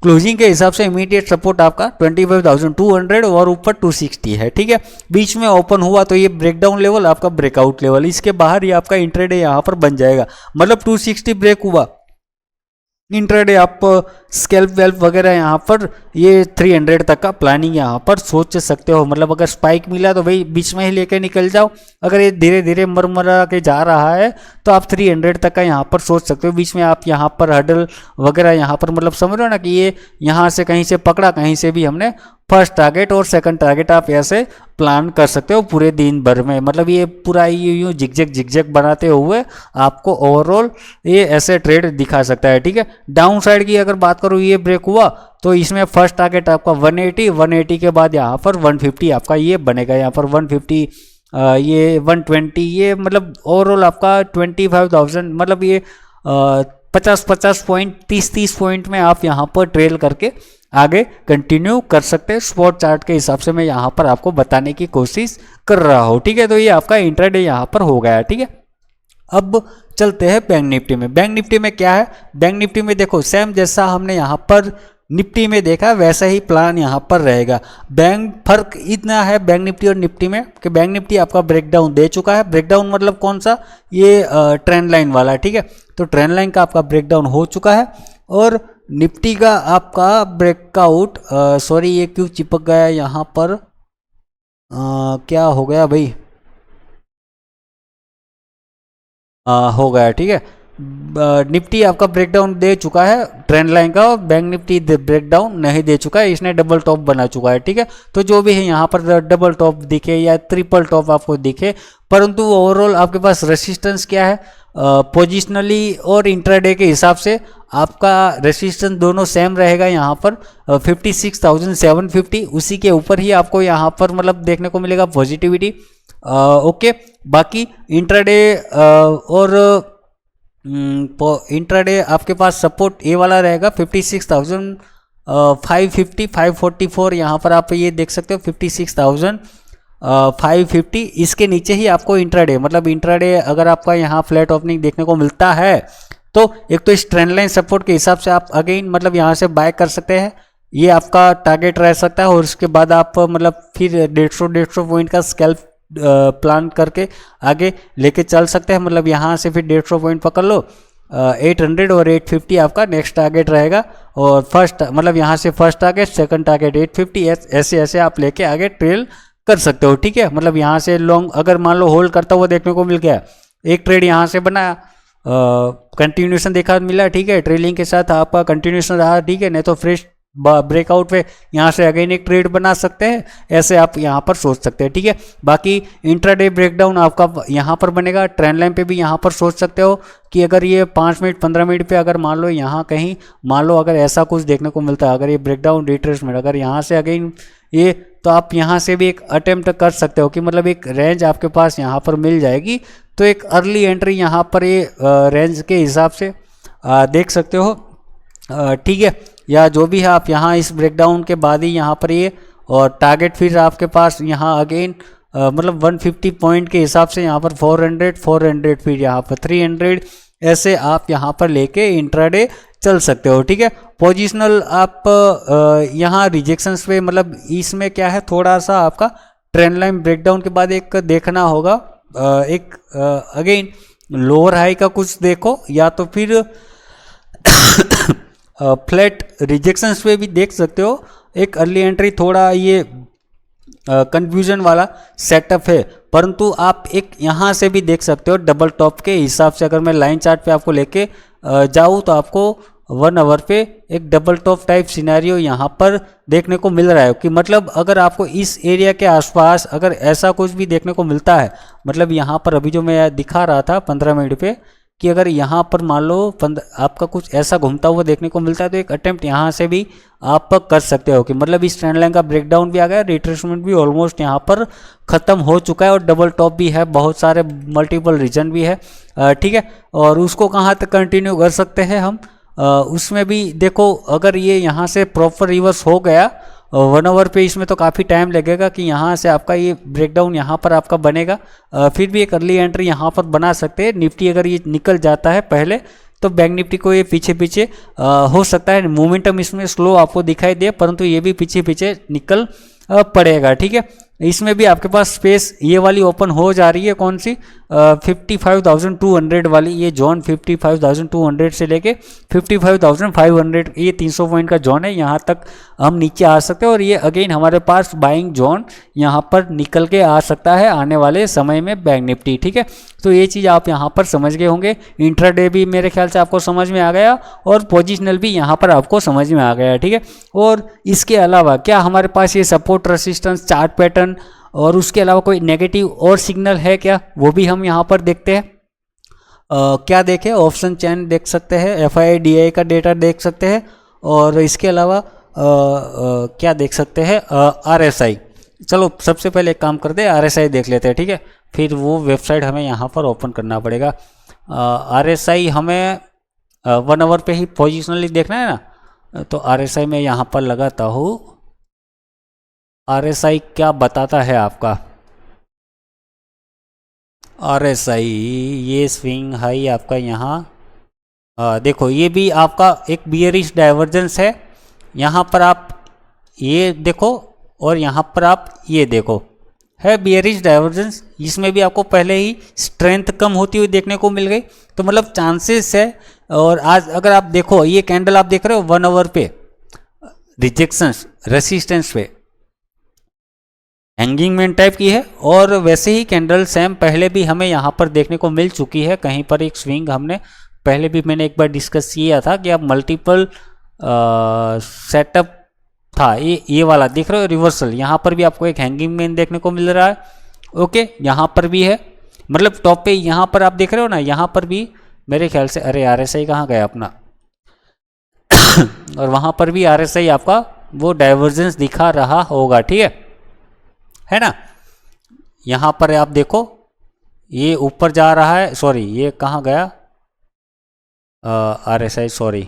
क्लोजिंग के हिसाब से इमीडिएट सपोर्ट आपका 25,200 और ऊपर 260 है। ठीक है, बीच में ओपन हुआ तो ये ब्रेकडाउन लेवल आपका ब्रेकआउट लेवल, इसके बाहर ही आपका इंट्राडे यहाँ पर बन जाएगा। मतलब 260 ब्रेक हुआ, इंट्राडे आप स्कैल्प वेल्प वगैरह यहाँ पर ये 300 तक का प्लानिंग यहाँ पर सोच सकते हो। मतलब अगर स्पाइक मिला तो भाई बीच में ही लेके निकल जाओ, अगर ये धीरे धीरे मरमरा के जा रहा है तो आप 300 तक का यहाँ पर सोच सकते हो। बीच में आप यहाँ पर हडल वगैरह यहाँ पर मतलब समझ लो ना कि ये यहाँ से कहीं से पकड़ा, कहीं से भी हमने फर्स्ट टारगेट और सेकंड टारगेट आप ऐसे प्लान कर सकते हो पूरे दिन भर में। मतलब ये पूरा यूं जिगजैग बनाते हुए आपको ओवरऑल ये ऐसे ट्रेड दिखा सकता है। ठीक है, डाउन साइड की अगर बात करूँ ये ब्रेक हुआ तो इसमें फर्स्ट टारगेट आपका 180 के बाद यहाँ पर 150 आपका ये बनेगा, यहाँ पर 150 ये 120, ये मतलब ओवरऑल आपका 25,000 मतलब ये 50 पॉइंट 30 पॉइंट में आप यहाँ पर ट्रेल करके आगे कंटिन्यू कर सकते हैं। स्पॉट चार्ट के हिसाब से मैं यहाँ पर आपको बताने की कोशिश कर रहा हूँ। ठीक है, तो ये आपका इंट्राडे यहाँ पर हो गया। ठीक है, अब चलते हैं बैंक निफ्टी में। बैंक निफ्टी में क्या है, बैंक निफ्टी में देखो सेम जैसा हमने यहाँ पर निफ्टी में देखा वैसा ही प्लान यहाँ पर रहेगा। बैंक फर्क इतना है बैंक निफ्टी और निफ्टी में कि बैंक निफ्टी आपका ब्रेकडाउन दे चुका है। ब्रेकडाउन मतलब कौन सा, ये ट्रेंड लाइन वाला। ठीक है, तो ट्रेंड लाइन का आपका ब्रेकडाउन हो चुका है और निफ्टी का आपका ब्रेकआउट सॉरी ये क्यों चिपक गया यहाँ पर, क्या हो गया भाई, हो गया। ठीक है, निफ्टी आपका ब्रेकडाउन दे चुका है ट्रेंड लाइन का और बैंक निफ्टी ब्रेकडाउन नहीं दे चुका है, इसने डबल टॉप बना चुका है। ठीक है, तो जो भी है यहाँ पर डबल टॉप दिखे या ट्रिपल टॉप आपको दिखे, परंतु ओवरऑल आपके पास रेसिस्टेंस क्या है, पोजिशनली और इंट्राडे के हिसाब से आपका रेसिस्टेंस दोनों सेम रहेगा। यहाँ पर 56,750, उसी के ऊपर ही आपको यहाँ पर मतलब देखने को मिलेगा पॉजिटिविटी। ओके, बाकी इंट्राडे और इंट्राडे आपके पास सपोर्ट ए वाला रहेगा 56,550 544, यहाँ पर आप ये देख सकते हो 56,550, इसके नीचे ही आपको इंट्राडे मतलब इंट्राडे अगर आपका यहाँ फ्लैट ओपनिंग देखने को मिलता है तो एक तो इस ट्रेंड लाइन सपोर्ट के हिसाब से आप अगेन मतलब यहाँ से बाय कर सकते हैं, ये आपका टारगेट रह सकता है। और उसके बाद आप मतलब फिर 150 पॉइंट का स्कैल्प प्लान करके आगे लेके चल सकते हैं। मतलब यहाँ से फिर 150 पॉइंट पकड़ लो, 800 और 850 आपका नेक्स्ट टारगेट रहेगा। और फर्स्ट मतलब यहाँ से फर्स्ट टारगेट सेकंड टारगेट 850, ऐसे ऐसे आप लेके आगे ट्रेल कर सकते हो। ठीक है, मतलब यहाँ से लॉन्ग अगर मान लो होल्ड करता हुआ देखने को मिल गया, एक ट्रेड यहाँ से बनाया, कंटिन्यूशन देखा मिला, ठीक है, ट्रेलिंग के साथ आपका कंटिन्यूशन रहा, ठीक है, नहीं तो फ्रेश ब्रेकआउट पे यहाँ से अगेन एक ट्रेड बना सकते हैं, ऐसे आप यहाँ पर सोच सकते हैं। ठीक है, बाकी इंट्राडे ब्रेकडाउन आपका यहाँ पर बनेगा। ट्रेंड लाइन पे भी यहाँ पर सोच सकते हो कि अगर ये 5 मिनट 15 मिनट पे अगर मान लो यहाँ कहीं मान लो अगर ऐसा कुछ देखने को मिलता है, अगर ये ब्रेकडाउन रिट्रेसमेंट अगर यहाँ से अगेन ये, तो आप यहाँ से भी एक अटेम्प्ट कर सकते हो कि मतलब एक रेंज आपके पास यहाँ पर मिल जाएगी, तो एक अर्ली एंट्री यहाँ पर ये रेंज के हिसाब से देख सकते हो। ठीक है, या जो भी है आप यहाँ इस ब्रेकडाउन के बाद ही यहाँ पर ये और टारगेट फिर आपके पास यहाँ अगेन मतलब 150 पॉइंट के हिसाब से यहाँ पर 400 फिर यहाँ पर 300, ऐसे आप यहाँ पर लेके इंट्राडे चल सकते हो। ठीक है, पोजिशनल आप यहाँ रिजेक्शंस पे मतलब इसमें क्या है, थोड़ा सा आपका ट्रेंड लाइन ब्रेकडाउन के बाद एक देखना होगा, एक अगेन लोअर हाई का कुछ देखो, या तो फिर फ्लैट रिजेक्शंस पे भी देख सकते हो। एक अर्ली एंट्री थोड़ा ये कंफ्यूजन वाला सेटअप है, परंतु आप एक यहाँ से भी देख सकते हो डबल टॉप के हिसाब से। अगर मैं लाइन चार्ट पे आपको लेके जाऊँ तो आपको 1 आवर पे एक डबल टॉप टाइप सिनेरियो यहाँ पर देखने को मिल रहा है। कि मतलब अगर आपको इस एरिया के आसपास अगर ऐसा कुछ भी देखने को मिलता है, मतलब यहाँ पर अभी जो मैं दिखा रहा था 15 मिनट पे, कि अगर यहाँ पर मान लो आपका कुछ ऐसा घूमता हुआ देखने को मिलता है तो एक अटेम्प्ट यहाँ से भी आप कर सकते हो। कि मतलब इस ट्रेंड लाइन का ब्रेकडाउन भी आ गया, रिट्रेसमेंट भी ऑलमोस्ट यहाँ पर ख़त्म हो चुका है, और डबल टॉप भी है, बहुत सारे मल्टीपल रीजन भी है। ठीक है, और उसको कहाँ तक कंटिन्यू कर सकते हैं हम, उसमें भी देखो, अगर ये यहाँ से प्रॉपर रिवर्स हो गया 1 आवर पे, इसमें तो काफ़ी टाइम लगेगा कि यहाँ से आपका ये ब्रेकडाउन यहाँ पर आपका बनेगा। फिर भी एक अर्ली एंट्री यहाँ पर बना सकते हैं। निफ्टी अगर ये निकल जाता है पहले तो बैंक निफ्टी को ये पीछे पीछे हो सकता है मोमेंटम इसमें स्लो आपको दिखाई दे, परंतु ये भी पीछे पीछे निकल पड़ेगा। ठीक है, इसमें भी आपके पास स्पेस ये वाली ओपन हो जा रही है, कौन सी 55,200 वाली, ये जोन 55,200 से लेके 55,500, ये 300 पॉइंट का जोन है, यहाँ तक हम नीचे आ सकते हैं। और ये अगेन हमारे पास बाइंग जोन यहाँ पर निकल के आ सकता है आने वाले समय में बैंक निफ्टी। ठीक है, तो ये चीज़ आप यहाँ पर समझ गए होंगे। इंट्राडे भी मेरे ख्याल से आपको समझ में आ गया, और पोजिशनल भी यहाँ पर आपको समझ में आ गया। ठीक है, और इसके अलावा क्या हमारे पास ये सपोर्ट रेसिस्टेंस चार्ट पैटर्न और उसके अलावा कोई नेगेटिव और सिग्नल है क्या, वो भी हम यहाँ पर देखते हैं। क्या देखें, ऑप्शन चैन देख सकते हैं, FII-DI का डेटा देख सकते हैं, और इसके अलावा क्या देख सकते हैं, RSI। चलो सबसे पहले एक काम करते हैं, RSI देख लेते हैं। ठीक है, फिर वो वेबसाइट हमें यहाँ पर ओपन करना पड़ेगा। RSI हमें 1 आवर पे ही पोजिशनली देखना है ना, तो RSI में यहाँ पर लगाता हूँ। RSI क्या बताता है आपका, RSI ये स्विंग हाई आपका यहाँ देखो, ये भी आपका एक बियरिश डाइवर्जेंस है। यहाँ पर आप ये देखो, और यहाँ पर आप ये देखो, है बियरिश डाइवर्जेंस। इसमें भी आपको पहले ही स्ट्रेंथ कम होती हुई देखने को मिल गई, तो मतलब चांसेस है। और आज अगर आप देखो, ये कैंडल आप देख रहे हो 1 आवर पे रिजेक्शंस रेसिस्टेंस पे हैंगिंग मैन टाइप की है, और वैसे ही कैंडल सेम पहले भी हमें यहाँ पर देखने को मिल चुकी है। कहीं पर एक स्विंग हमने पहले भी मैंने एक बार डिस्कस किया था कि अब मल्टीपल सेटअप था। ये वाला देख रहे हो रिवर्सल, यहाँ पर भी आपको एक हैंगिंग मैन देखने को मिल रहा है। ओके, यहाँ पर भी है, मतलब टॉप पे यहाँ पर आप देख रहे हो ना, यहाँ पर भी मेरे ख्याल से, अरे RSI कहाँ गया अपना और वहाँ पर भी RSI आपका वो डाइवर्जेंस दिखा रहा होगा। ठीक है ना, यहाँ पर आप देखो ये ऊपर जा रहा है, सॉरी ये कहाँ गया, RSI सॉरी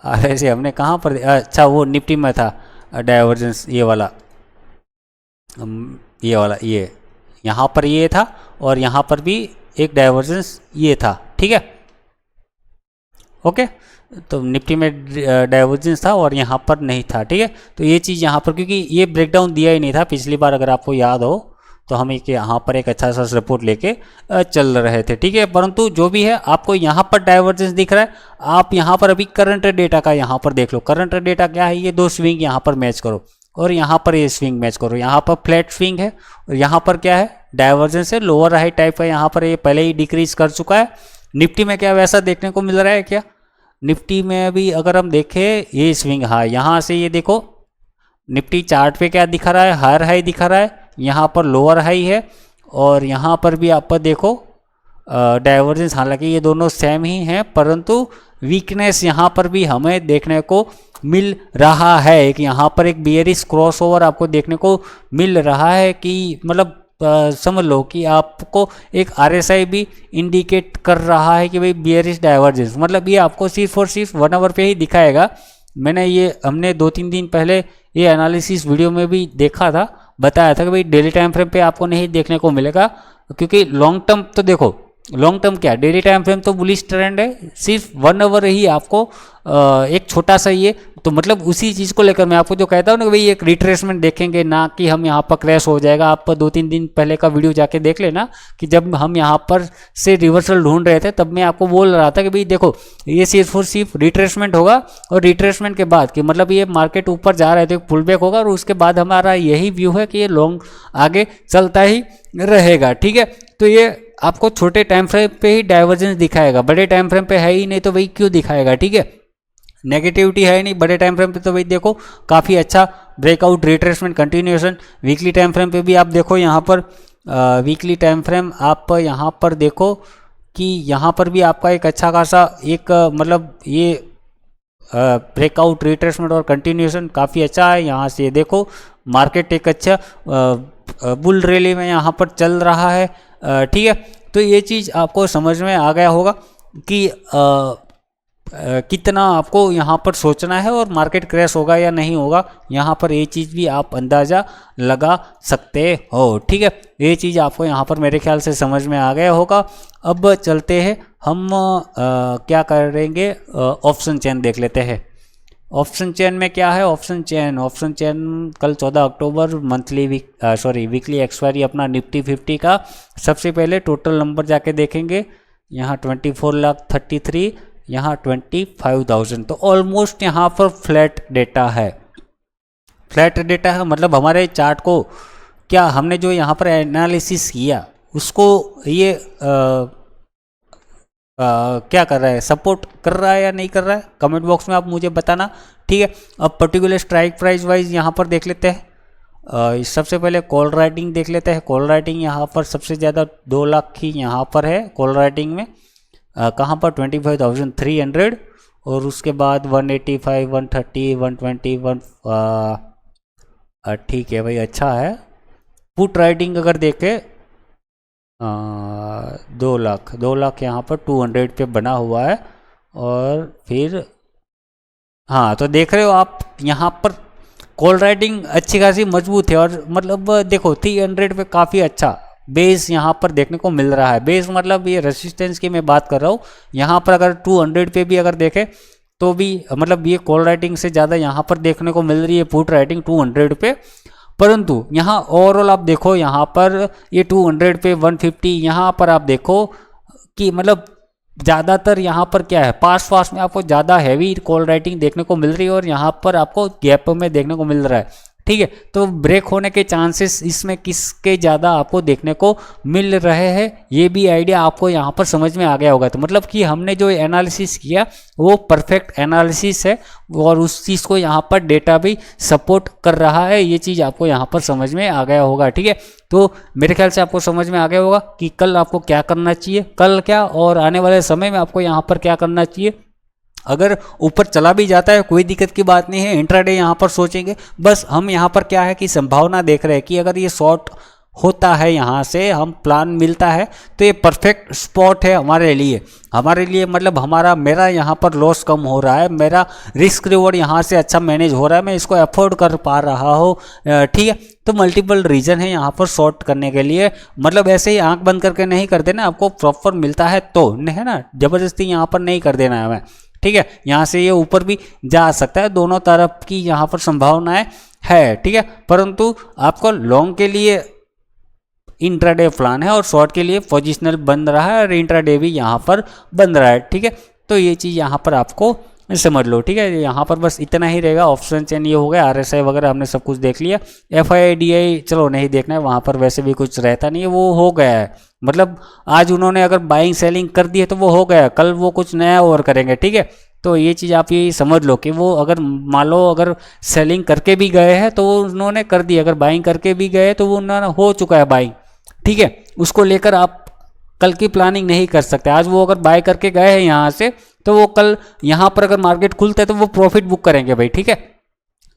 RSI हमने कहाँ पर, अच्छा वो निफ्टी में था डाइवर्जेंस, ये वाला ये यहाँ पर ये था, और यहाँ पर भी एक डाइवर्जेंस ये था। ठीक है, ओके, तो निफ्टी में डाइवर्जेंस था और यहाँ पर नहीं था। ठीक है, तो ये चीज़ यहाँ पर, क्योंकि ये ब्रेकडाउन दिया ही नहीं था पिछली बार, अगर आपको याद हो तो हम एक यहाँ पर एक अच्छा सा सपोर्ट लेके चल रहे थे। ठीक है, परंतु जो भी है आपको यहाँ पर डाइवर्जेंस दिख रहा है। आप यहाँ पर अभी करंट डेटा का यहाँ पर देख लो, करंट डेटा क्या है, ये 2 स्विंग यहाँ पर मैच करो, और यहाँ पर ये स्विंग मैच करो। यहाँ पर फ्लैट स्विंग है, और यहाँ पर क्या है, डाइवर्जेंस है, लोअर हाई टाइप का, यहाँ पर ये पहले ही डिक्रीज कर चुका है। निफ्टी में क्या वैसा देखने को मिल रहा है क्या, निफ्टी में अभी अगर हम देखें ये स्विंग, हाँ यहाँ से ये देखो निफ्टी चार्ट पे क्या दिखा रहा है, हायर हाई दिखा रहा है, यहाँ पर लोअर हाई है, और यहाँ पर भी आप देखो डाइवर्जेंस, हालांकि ये दोनों सेम ही हैं, परंतु वीकनेस यहाँ पर भी हमें देखने को मिल रहा है कि यहाँ पर एक बियरिश क्रॉसओवर आपको देखने को मिल रहा है। कि मतलब समझ लो कि आपको एक RSI भी इंडिकेट कर रहा है कि भाई बियरिश डाइवर्जेंस, मतलब ये आपको सिर्फ और सिर्फ 1 आवर पे ही दिखाएगा। हमने 2-3 दिन पहले ये एनालिसिस वीडियो में भी देखा था, बताया था कि भाई डेली टाइम फ्रेम पे आपको नहीं देखने को मिलेगा, क्योंकि लॉन्ग टर्म तो देखो लॉन्ग टर्म क्या, डेली टाइम फ्रेम तो बुलिश ट्रेंड है, सिर्फ 1 आवर ही आपको एक छोटा सा ये, तो मतलब उसी चीज़ को लेकर मैं आपको जो कहता हूँ ना भाई एक रिट्रेसमेंट देखेंगे, ना कि हम यहाँ पर क्रैश हो जाएगा। आप 2-3 दिन पहले का वीडियो जाके देख लेना कि जब हम यहाँ पर से रिवर्सल ढूंढ रहे थे तब मैं आपको बोल रहा था कि भाई देखो ये सिर्फ रिट्रेसमेंट होगा, और रिट्रेसमेंट के बाद कि मतलब ये मार्केट ऊपर जा रहे थे, पुल बैक होगा, और उसके बाद हमारा यही व्यू है कि ये लॉन्ग आगे चलता ही रहेगा। ठीक है, तो ये आपको छोटे टाइम फ्रेम पे ही डाइवर्जेंस दिखाएगा, बड़े टाइम फ्रेम पे है ही नहीं, तो भाई क्यों दिखाएगा। ठीक है, नेगेटिविटी है नहीं बड़े टाइम फ्रेम पे, तो भाई देखो काफ़ी अच्छा breakout, retracement, continuation. Weekly time frame पे भी आप देखो, यहाँ पर वीकली टाइम फ्रेम आप यहाँ पर देखो कि यहाँ पर भी आपका एक अच्छा खासा एक मतलब ये ब्रेकआउट, रिट्रेसमेंट और कंटिन्यूएशन काफ़ी अच्छा है। यहाँ से देखो मार्केट एक अच्छा बुल रैली में यहाँ पर चल रहा है। ठीक है, तो ये चीज़ आपको समझ में आ गया होगा कि कितना आपको यहाँ पर सोचना है और मार्केट क्रैश होगा या नहीं होगा, यहाँ पर ये चीज़ भी आप अंदाज़ा लगा सकते हो। ठीक है, ये चीज़ आपको यहाँ पर मेरे ख्याल से समझ में आ गया होगा। अब चलते हैं हम क्या करेंगे, ऑप्शन चेन देख लेते हैं। ऑप्शन चेन में क्या है, ऑप्शन चेन कल 14 अक्टूबर मंथली वीकली एक्सपायरी अपना निफ्टी 50 का। सबसे पहले टोटल नंबर जाके देखेंगे, यहाँ 24,33,000, यहाँ 25,000, तो ऑलमोस्ट यहाँ पर फ्लैट डेटा है। मतलब हमारे चार्ट को क्या हमने जो यहाँ पर एनालिसिस किया उसको ये क्या कर रहा है, सपोर्ट कर रहा है या नहीं कर रहा है, कमेंट बॉक्स में आप मुझे बताना। ठीक है, अब पर्टिकुलर स्ट्राइक प्राइस वाइज यहाँ पर देख लेते हैं। सबसे पहले कॉल राइटिंग देख लेते हैं। कॉल राइटिंग यहाँ पर सबसे ज़्यादा 2 लाख की यहाँ पर है कॉल राइटिंग में, कहाँ पर 25,300, और उसके बाद 185, 130, 120, ठीक है भाई, अच्छा है। पुट राइटिंग अगर देखें 2 लाख यहाँ पर 200 पे बना हुआ है, और फिर हाँ तो देख रहे हो आप यहाँ पर कॉल राइटिंग अच्छी खासी मजबूत है, और मतलब देखो 300 पे काफ़ी अच्छा बेस यहाँ पर देखने को मिल रहा है। बेस मतलब ये रेजिस्टेंस की मैं बात कर रहा हूँ। यहाँ पर अगर 200 पे भी अगर देखें तो भी मतलब ये कॉल राइटिंग से ज़्यादा यहाँ पर देखने को मिल रही है पुट राइटिंग 200 पे, परंतु यहाँ ओवरऑल आप देखो यहाँ पर ये 200 पे 150, यहाँ पर आप देखो कि मतलब ज़्यादातर यहाँ पर क्या है, पास में आपको ज़्यादा हैवी कॉल राइटिंग देखने को मिल रही है, और यहाँ पर आपको गैप में देखने को मिल रहा है। ठीक है, तो ब्रेक होने के चांसेस इसमें किसके ज़्यादा आपको देखने को मिल रहे हैं, ये भी आइडिया आपको यहाँ पर समझ में आ गया होगा। तो मतलब कि हमने जो एनालिसिस किया वो परफेक्ट एनालिसिस है, और उस चीज़ को यहाँ पर डेटा भी सपोर्ट कर रहा है, ये चीज़ आपको यहाँ पर समझ में आ गया होगा। ठीक है, तो मेरे ख्याल से आपको समझ में आ गया होगा कि कल आपको क्या करना चाहिए, कल क्या और आने वाले समय में आपको यहाँ पर क्या करना चाहिए। अगर ऊपर चला भी जाता है कोई दिक्कत की बात नहीं है, इंट्राडे यहाँ पर सोचेंगे, बस हम यहाँ पर क्या है कि संभावना देख रहे हैं कि अगर ये शॉर्ट होता है, यहाँ से हम प्लान मिलता है तो ये परफेक्ट स्पॉट है हमारे लिए मतलब मेरा यहाँ पर लॉस कम हो रहा है, मेरा रिस्क रिवॉर्ड यहाँ से अच्छा मैनेज हो रहा है, मैं इसको अफोर्ड कर पा रहा हूँ। ठीक है, तो मल्टीपल रीज़न है यहाँ पर शॉर्ट करने के लिए, मतलब ऐसे ही आंख बंद करके नहीं कर देना, आपको प्रॉपर मिलता है तो है ना, ज़बरदस्ती यहाँ पर नहीं कर देना है हमें। ठीक है, यहाँ से ये ऊपर भी जा सकता है, दोनों तरफ की यहाँ पर संभावनाएं है। ठीक है, परंतु आपको लॉन्ग के लिए इंट्राडे प्लान है और शॉर्ट के लिए पोजिशनल बन रहा है, और इंट्राडे भी यहाँ पर बन रहा है। ठीक है, तो ये चीज़ यहाँ पर आपको समझ लो। ठीक है, यहाँ पर बस इतना ही रहेगा। ऑप्शन चेन ये हो गया, RSI वगैरह हमने सब कुछ देख लिया। FIDI चलो नहीं देखना है, वहाँ पर वैसे भी कुछ रहता नहीं है, वो हो गया है। मतलब आज उन्होंने अगर बाइंग सेलिंग कर दी है तो वो हो गया, कल वो कुछ नया और करेंगे। ठीक है, तो ये चीज़ आप ये समझ लो कि वो अगर मान लो अगर सेलिंग करके भी गए हैं तो उन्होंने कर दी, अगर बाइंग करके भी गए तो वो उन्होंने हो चुका है बाइंग। ठीक है, उसको लेकर आप कल की प्लानिंग नहीं कर सकते। आज वो अगर बाय करके गए हैं यहाँ से तो वो कल यहाँ पर अगर मार्केट खुलता है तो वो प्रॉफिट बुक करेंगे भाई। ठीक है,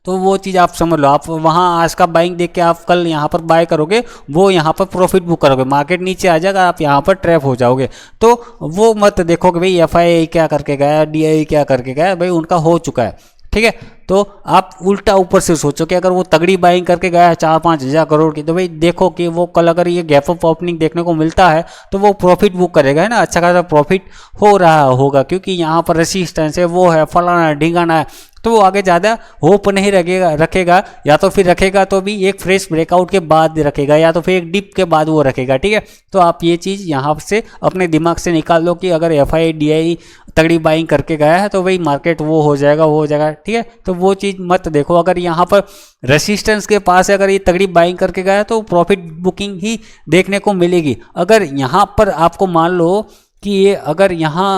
तो वो चीज़ आप समझ लो, आप वहाँ आज का बाइंग देख के आप कल यहाँ पर बाय करोगे, वो यहाँ पर प्रॉफिट बुक करोगे, मार्केट नीचे आ जाएगा, आप यहाँ पर ट्रैप हो जाओगे। तो वो मत देखो कि भाई FII क्या करके गया, DI क्या करके गया, भाई उनका हो चुका है। ठीक है। तो आप उल्टा ऊपर से सोचो कि अगर वो तगड़ी बाइंग करके गया है 4-5 हज़ार करोड़ की, तो भाई देखो कि वो कल अगर ये गैप अप ओपनिंग देखने को मिलता है तो वो प्रॉफिट बुक करेगा, है ना, अच्छा खासा प्रॉफिट हो रहा होगा, क्योंकि यहाँ पर रेसिस्टेंस है, वो है, फलाना ढिंगाना है, तो वो आगे ज़्यादा होप नहीं रखेगा, या तो फिर रखेगा तो भी एक फ्रेश ब्रेकआउट के बाद रखेगा, या तो फिर एक डिप के बाद वो रखेगा, ठीक है। तो आप ये चीज़ यहाँ से अपने दिमाग से निकाल लो कि अगर FIDI तगड़ी बाइंग करके गया है तो वही मार्केट वो हो जाएगा, ठीक है। तो वो चीज़ मत देखो, अगर यहाँ पर रेसिस्टेंस के पास अगर ये तगड़ी बाइंग करके गया तो प्रॉफिट बुकिंग ही देखने को मिलेगी। अगर यहाँ पर आपको मान लो कि ये अगर यहाँ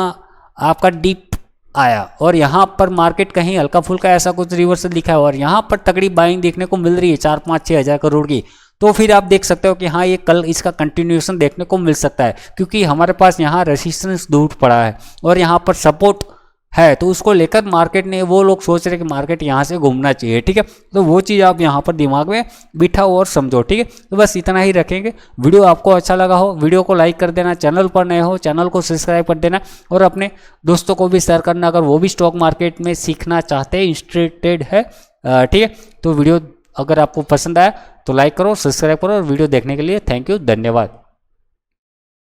आपका डीप आया और यहाँ पर मार्केट कहीं हल्का फुल्का ऐसा कुछ रिवर्सल दिखा है और यहाँ पर तगड़ी बाइंग देखने को मिल रही है 4-5-6 हज़ार करोड़ की, तो फिर आप देख सकते हो कि हाँ, ये कल इसका कंटिन्यूएशन देखने को मिल सकता है, क्योंकि हमारे पास यहाँ रेसिस्टेंस दूर पड़ा है और यहाँ पर सपोर्ट है, तो उसको लेकर मार्केट ने, वो लोग सोच रहे कि मार्केट यहाँ से घूमना चाहिए, ठीक है। तो वो चीज़ आप यहाँ पर दिमाग में बिठाओ और समझो, ठीक है। तो बस इतना ही रखेंगे। वीडियो आपको अच्छा लगा हो, वीडियो को लाइक कर देना, चैनल पर नए हो चैनल को सब्सक्राइब कर देना और अपने दोस्तों को भी शेयर करना अगर वो भी स्टॉक मार्केट में सीखना चाहते हैं, इंटरेस्टेड है, ठीक है। तो वीडियो अगर आपको पसंद आया तो लाइक करो, सब्सक्राइब करो और वीडियो देखने के लिए थैंक यू, धन्यवाद।